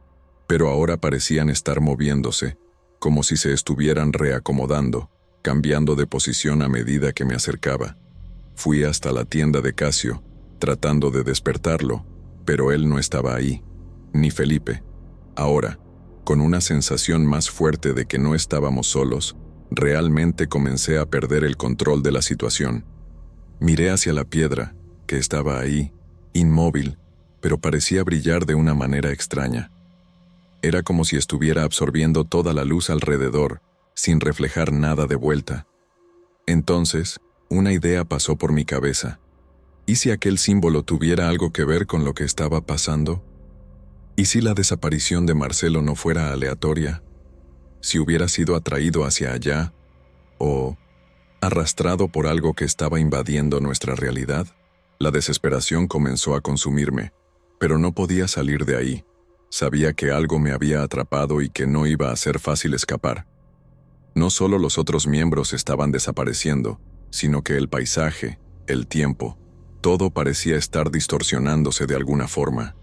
pero ahora parecían estar moviéndose, como si se estuvieran reacomodando, cambiando de posición a medida que me acercaba. Fui hasta la tienda de Casio, tratando de despertarlo, pero él no estaba ahí, ni Felipe. Ahora, con una sensación más fuerte de que no estábamos solos, realmente comencé a perder el control de la situación. Miré hacia la piedra, que estaba ahí, inmóvil, pero parecía brillar de una manera extraña. Era como si estuviera absorbiendo toda la luz alrededor, sin reflejar nada de vuelta. Entonces, una idea pasó por mi cabeza. ¿Y si aquel símbolo tuviera algo que ver con lo que estaba pasando? ¿Y si la desaparición de Marcelo no fuera aleatoria? ¿Si hubiera sido atraído hacia allá? ¿O arrastrado por algo que estaba invadiendo nuestra realidad? La desesperación comenzó a consumirme, pero no podía salir de ahí. Sabía que algo me había atrapado y que no iba a ser fácil escapar. No solo los otros miembros estaban desapareciendo, sino que el paisaje, el tiempo, todo parecía estar distorsionándose de alguna forma.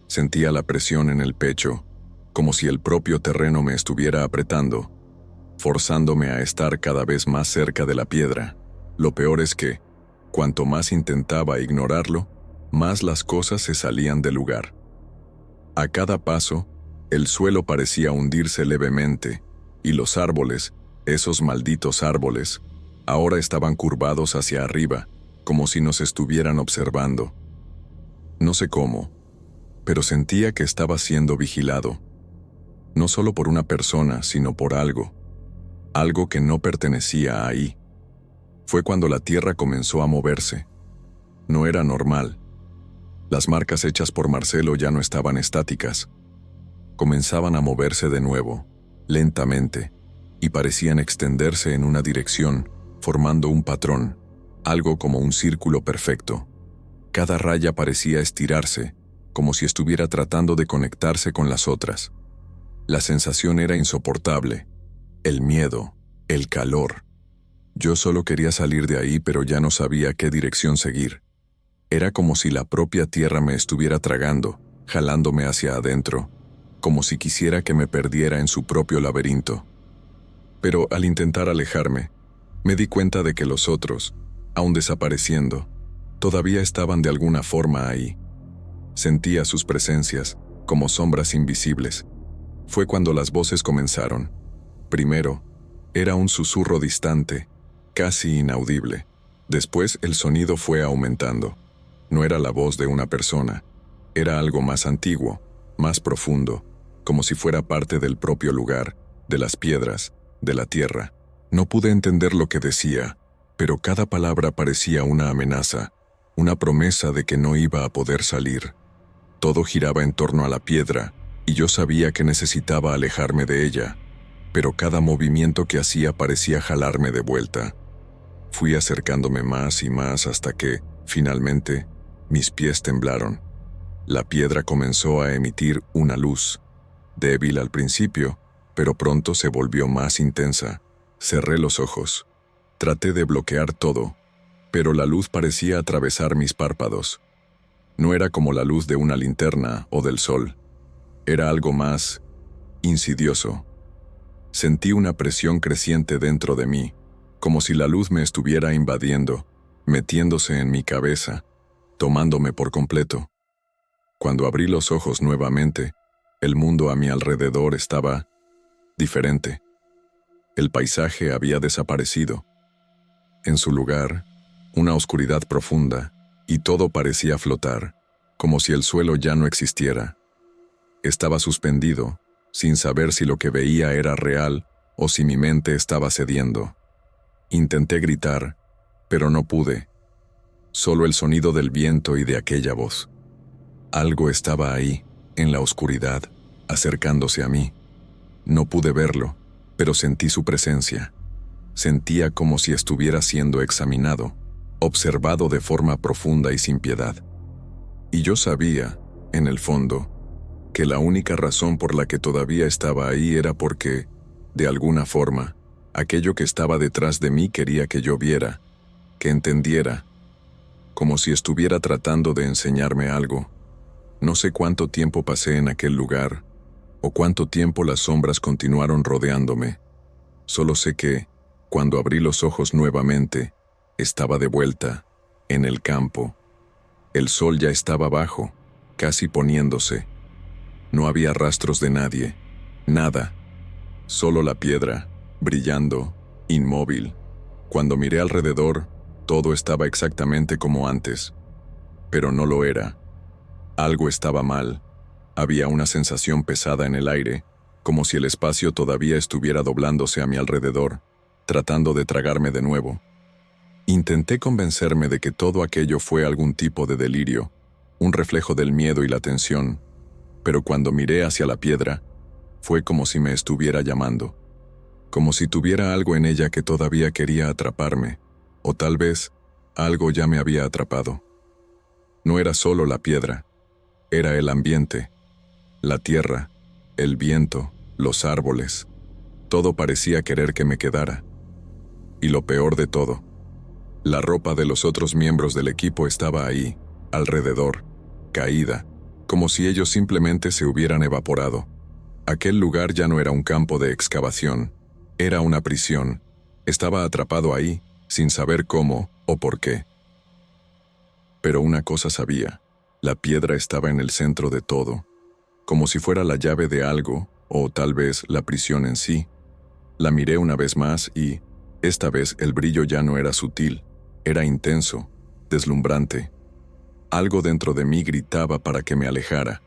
Sentía la presión en el pecho, como si el propio terreno me estuviera apretando, forzándome a estar cada vez más cerca de la piedra. Lo peor es que, cuanto más intentaba ignorarlo, más las cosas se salían del lugar. A cada paso, el suelo parecía hundirse levemente, y los árboles, esos malditos árboles, ahora estaban curvados hacia arriba, como si nos estuvieran observando. No sé cómo, pero sentía que estaba siendo vigilado, no solo por una persona, sino por algo que no pertenecía ahí. Fue cuando la tierra comenzó a moverse. No era normal. Las marcas hechas por Marcelo ya no estaban estáticas. Comenzaban a moverse de nuevo, lentamente, y parecían extenderse en una dirección, formando un patrón, algo como un círculo perfecto. Cada raya parecía estirarse, como si estuviera tratando de conectarse con las otras. La sensación era insoportable. El miedo, el calor. Yo solo quería salir de ahí, pero ya no sabía qué dirección seguir. Era como si la propia tierra me estuviera tragando, jalándome hacia adentro, como si quisiera que me perdiera en su propio laberinto. Pero al intentar alejarme, me di cuenta de que los otros, aún desapareciendo, todavía estaban de alguna forma ahí. Sentía sus presencias, como sombras invisibles. Fue cuando las voces comenzaron. Primero, era un susurro distante, casi inaudible. Después el sonido fue aumentando. No era la voz de una persona, era algo más antiguo, más profundo, como si fuera parte del propio lugar, de las piedras, de la tierra. No pude entender lo que decía, pero cada palabra parecía una amenaza, una promesa de que no iba a poder salir. Todo giraba en torno a la piedra, y yo sabía que necesitaba alejarme de ella, pero cada movimiento que hacía parecía jalarme de vuelta. Fui acercándome más y más hasta que, finalmente, mis pies temblaron. La piedra comenzó a emitir una luz, débil al principio, pero pronto se volvió más intensa. Cerré los ojos. Traté de bloquear todo, pero la luz parecía atravesar mis párpados. No era como la luz de una linterna o del sol. Era algo más insidioso. Sentí una presión creciente dentro de mí, como si la luz me estuviera invadiendo, metiéndose en mi cabeza, tomándome por completo. Cuando abrí los ojos nuevamente, el mundo a mi alrededor estaba diferente. El paisaje había desaparecido. En su lugar, una oscuridad profunda, y todo parecía flotar, como si el suelo ya no existiera. Estaba suspendido, sin saber si lo que veía era real o si mi mente estaba cediendo. Intenté gritar, pero no pude. Solo el sonido del viento y de aquella voz. Algo estaba ahí, en la oscuridad, acercándose a mí. No pude verlo, pero sentí su presencia. Sentía como si estuviera siendo examinado, observado de forma profunda y sin piedad. Y yo sabía, en el fondo, que la única razón por la que todavía estaba ahí era porque, de alguna forma, aquello que estaba detrás de mí quería que yo viera, que entendiera, como si estuviera tratando de enseñarme algo. No sé cuánto tiempo pasé en aquel lugar, o cuánto tiempo las sombras continuaron rodeándome. Solo sé que, cuando abrí los ojos nuevamente, estaba de vuelta, en el campo. El sol ya estaba bajo, casi poniéndose. No había rastros de nadie, nada. Solo la piedra, brillando, inmóvil. Cuando miré alrededor, todo estaba exactamente como antes. Pero no lo era. Algo estaba mal. Había una sensación pesada en el aire, como si el espacio todavía estuviera doblándose a mi alrededor, tratando de tragarme de nuevo. Intenté convencerme de que todo aquello fue algún tipo de delirio, un reflejo del miedo y la tensión, pero cuando miré hacia la piedra, fue como si me estuviera llamando, como si tuviera algo en ella que todavía quería atraparme, o tal vez algo ya me había atrapado. No era solo la piedra, era el ambiente, la tierra, el viento, los árboles. Todo parecía querer que me quedara. Y lo peor de todo, la ropa de los otros miembros del equipo estaba ahí, alrededor, caída, como si ellos simplemente se hubieran evaporado. Aquel lugar ya no era un campo de excavación, era una prisión. Estaba atrapado ahí, sin saber cómo o por qué. Pero una cosa sabía, la piedra estaba en el centro de todo, como si fuera la llave de algo, o tal vez la prisión en sí. La miré una vez más y, esta vez el brillo ya no era sutil, era intenso, deslumbrante. Algo dentro de mí gritaba para que me alejara,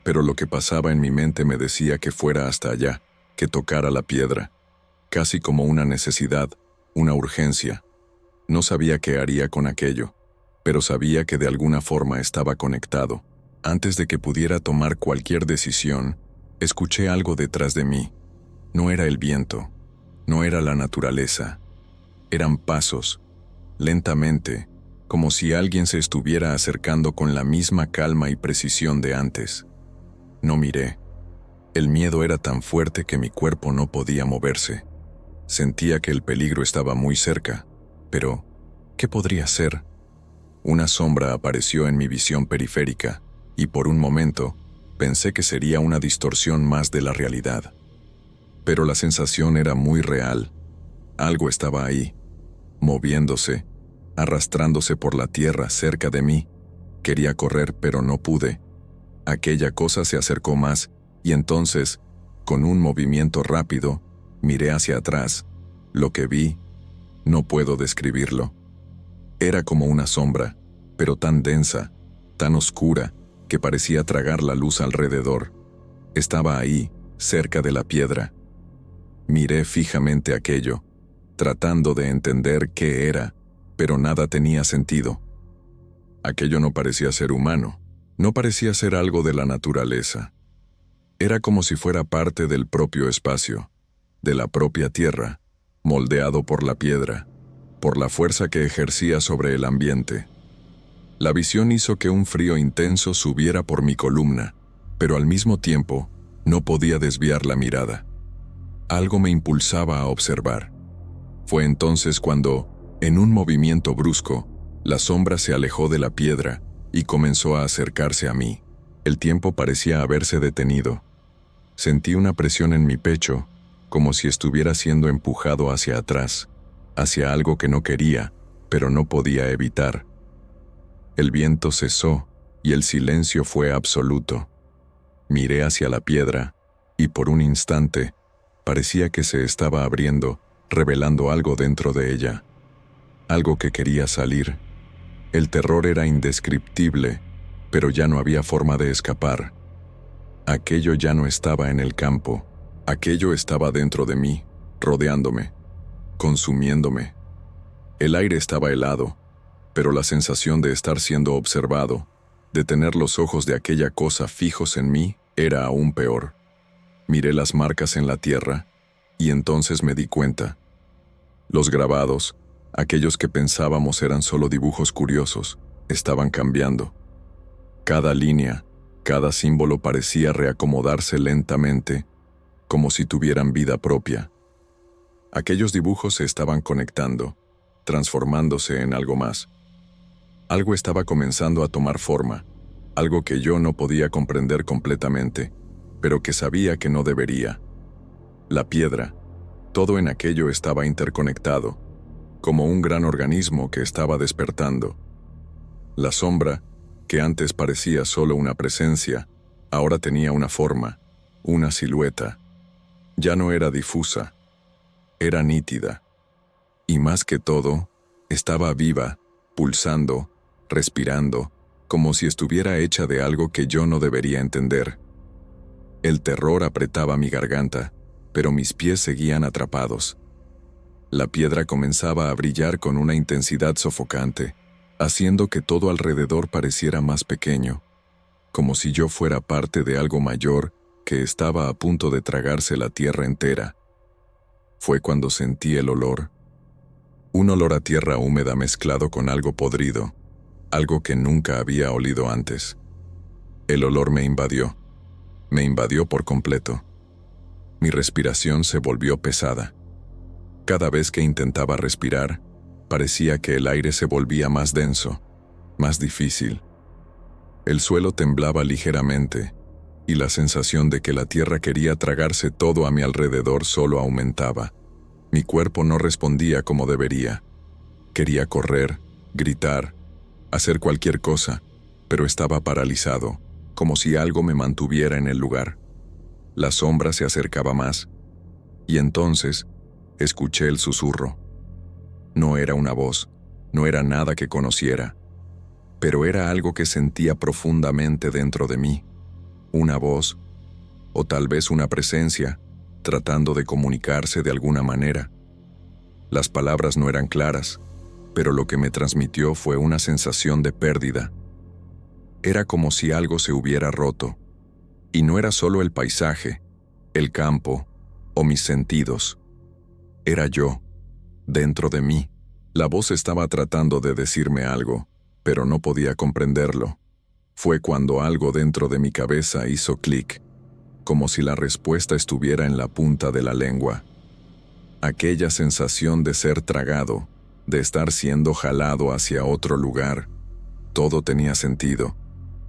pero lo que pasaba en mi mente me decía que fuera hasta allá, que tocara la piedra, casi como una necesidad, una urgencia. No sabía qué haría con aquello, pero sabía que de alguna forma estaba conectado. Antes de que pudiera tomar cualquier decisión, escuché algo detrás de mí. No era el viento, no era la naturaleza. Eran pasos, lentamente, como si alguien se estuviera acercando con la misma calma y precisión de antes. No miré. El miedo era tan fuerte que mi cuerpo no podía moverse. Sentía que el peligro estaba muy cerca, pero ¿qué podría ser? Una sombra apareció en mi visión periférica, y por un momento pensé que sería una distorsión más de la realidad. Pero la sensación era muy real. Algo estaba ahí, moviéndose, arrastrándose por la tierra cerca de mí. Quería correr, pero no pude. Aquella cosa se acercó más, y entonces, con un movimiento rápido, miré hacia atrás. Lo que vi, no puedo describirlo. Era como una sombra, pero tan densa, tan oscura, que parecía tragar la luz alrededor. Estaba ahí, cerca de la piedra. Miré fijamente aquello, tratando de entender qué era, pero nada tenía sentido. Aquello no parecía ser humano, no parecía ser algo de la naturaleza. Era como si fuera parte del propio espacio, de la propia tierra, moldeado por la piedra, por la fuerza que ejercía sobre el ambiente. La visión hizo que un frío intenso subiera por mi columna, pero al mismo tiempo no podía desviar la mirada. Algo me impulsaba a observar. Fue entonces cuando, en un movimiento brusco, la sombra se alejó de la piedra y comenzó a acercarse a mí. El tiempo parecía haberse detenido. Sentí una presión en mi pecho, como si estuviera siendo empujado hacia atrás, hacia algo que no quería, pero no podía evitar. El viento cesó y el silencio fue absoluto. Miré hacia la piedra y por un instante parecía que se estaba abriendo, revelando algo dentro de ella. Algo que quería salir. El terror era indescriptible, pero ya no había forma de escapar. Aquello ya no estaba en el campo. Aquello estaba dentro de mí, rodeándome, consumiéndome. El aire estaba helado, pero la sensación de estar siendo observado, De tener los ojos de aquella cosa fijos en mí, era aún peor. Miré las marcas en la tierra, y entonces me di cuenta. Los grabados, aquellos que pensábamos eran solo dibujos curiosos, estaban cambiando. Cada línea, cada símbolo parecía reacomodarse lentamente, como si tuvieran vida propia. Aquellos dibujos se estaban conectando, transformándose en algo más. Algo estaba comenzando a tomar forma, algo que yo no podía comprender completamente, pero que sabía que no debería. La piedra, todo en aquello estaba interconectado, como un gran organismo que estaba despertando. La sombra, que antes parecía solo una presencia, ahora tenía una forma, una silueta. Ya no era difusa, era nítida. Y más que todo, estaba viva, pulsando, respirando, como si estuviera hecha de algo que yo no debería entender. El terror apretaba mi garganta, pero mis pies seguían atrapados. La piedra comenzaba a brillar con una intensidad sofocante, haciendo que todo alrededor pareciera más pequeño, como si yo fuera parte de algo mayor que estaba a punto de tragarse la tierra entera. Fue cuando sentí el olor. Un olor a tierra húmeda mezclado con algo podrido, algo que nunca había olido antes. El olor me invadió por completo. Mi respiración se volvió pesada. Cada vez que intentaba respirar, parecía que el aire se volvía más denso, más difícil. El suelo temblaba ligeramente, y la sensación de que la tierra quería tragarse todo a mi alrededor solo aumentaba. Mi cuerpo no respondía como debería. Quería correr, gritar, hacer cualquier cosa, pero estaba paralizado, como si algo me mantuviera en el lugar. La sombra se acercaba más, y entonces escuché el susurro. No era una voz, no era nada que conociera, pero era algo que sentía profundamente dentro de mí. Una voz, o tal vez una presencia, tratando de comunicarse de alguna manera. Las palabras no eran claras, pero lo que me transmitió fue una sensación de pérdida. Era como si algo se hubiera roto, y no era solo el paisaje, el campo o mis sentidos. Era yo, dentro de mí. La voz estaba tratando de decirme algo, pero no podía comprenderlo. Fue cuando algo dentro de mi cabeza hizo clic, como si la respuesta estuviera en la punta de la lengua. Aquella sensación de ser tragado, de estar siendo jalado hacia otro lugar. Todo tenía sentido,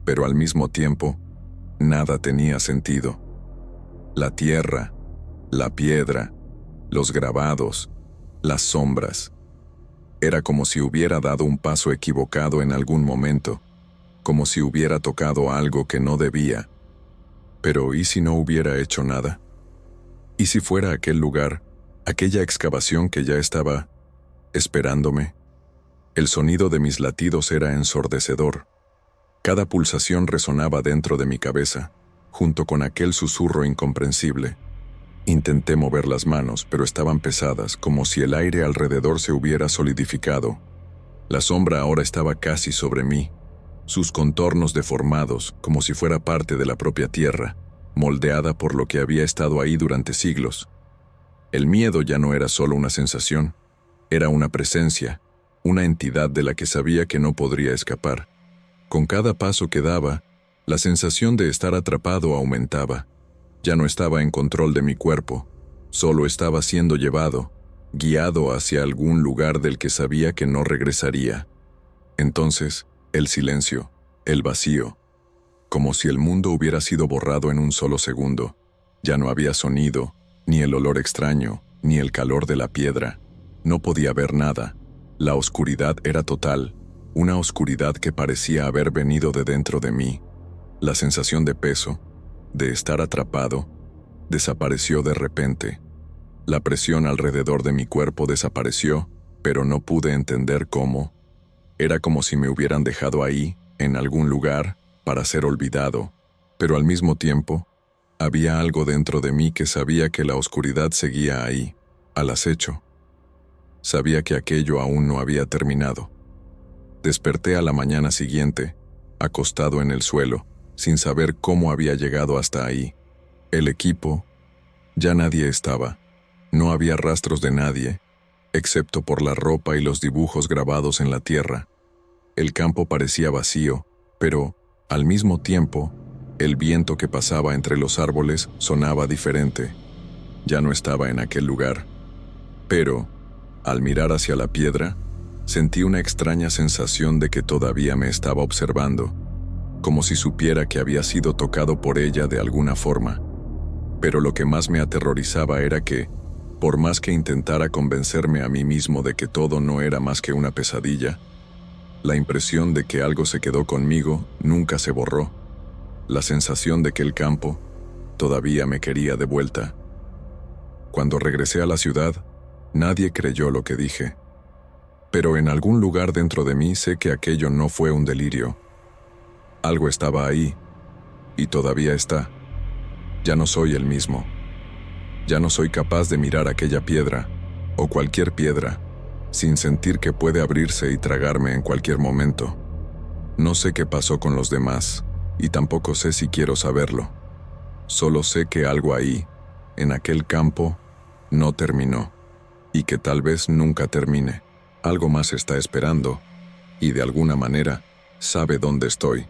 pero al mismo tiempo, nada tenía sentido. La tierra, la piedra, los grabados, las sombras. Era como si hubiera dado un paso equivocado en algún momento, como si hubiera tocado algo que no debía. Pero ¿y si no hubiera hecho nada? ¿Y si fuera aquel lugar, aquella excavación que ya estaba esperándome? El sonido de mis latidos era ensordecedor. Cada pulsación resonaba dentro de mi cabeza, junto con aquel susurro incomprensible. Intenté mover las manos, pero estaban pesadas, como si el aire alrededor se hubiera solidificado. La sombra ahora estaba casi sobre mí, sus contornos deformados, como si fuera parte de la propia tierra, moldeada por lo que había estado ahí durante siglos. El miedo ya no era solo una sensación, era una presencia, una entidad de la que sabía que no podría escapar. Con cada paso que daba, la sensación de estar atrapado aumentaba. Ya no estaba en control de mi cuerpo, solo estaba siendo llevado, guiado hacia algún lugar del que sabía que no regresaría. Entonces, el silencio, el vacío, como si el mundo hubiera sido borrado en un solo segundo. Ya no había sonido, ni el olor extraño, ni el calor de la piedra. No podía ver nada. La oscuridad era total, una oscuridad que parecía haber venido de dentro de mí. La sensación de peso, de estar atrapado, desapareció de repente. La presión alrededor de mi cuerpo desapareció, pero no pude entender cómo. Era como si me hubieran dejado ahí, en algún lugar, para ser olvidado, pero al mismo tiempo, había algo dentro de mí que sabía que la oscuridad seguía ahí, al acecho. Sabía que aquello aún no había terminado. Desperté a la mañana siguiente, acostado en el suelo, sin saber cómo había llegado hasta ahí. El equipo, ya nadie estaba. No había rastros de nadie, excepto por la ropa y los dibujos grabados en la tierra. El campo parecía vacío, pero, al mismo tiempo, el viento que pasaba entre los árboles sonaba diferente. Ya no estaba en aquel lugar. Pero, al mirar hacia la piedra, sentí una extraña sensación de que todavía me estaba observando, como si supiera que había sido tocado por ella de alguna forma. Pero lo que más me aterrorizaba era que, por más que intentara convencerme a mí mismo de que todo no era más que una pesadilla, la impresión de que algo se quedó conmigo nunca se borró. La sensación de que el campo todavía me quería de vuelta. Cuando regresé a la ciudad, nadie creyó lo que dije. Pero en algún lugar dentro de mí sé que aquello no fue un delirio. Algo estaba ahí, y todavía está. Ya no soy el mismo. Ya no soy capaz de mirar aquella piedra, o cualquier piedra, sin sentir que puede abrirse y tragarme en cualquier momento. No sé qué pasó con los demás, y tampoco sé si quiero saberlo. Solo sé que algo ahí, en aquel campo, no terminó, y que tal vez nunca termine. Algo más está esperando, y de alguna manera, sabe dónde estoy.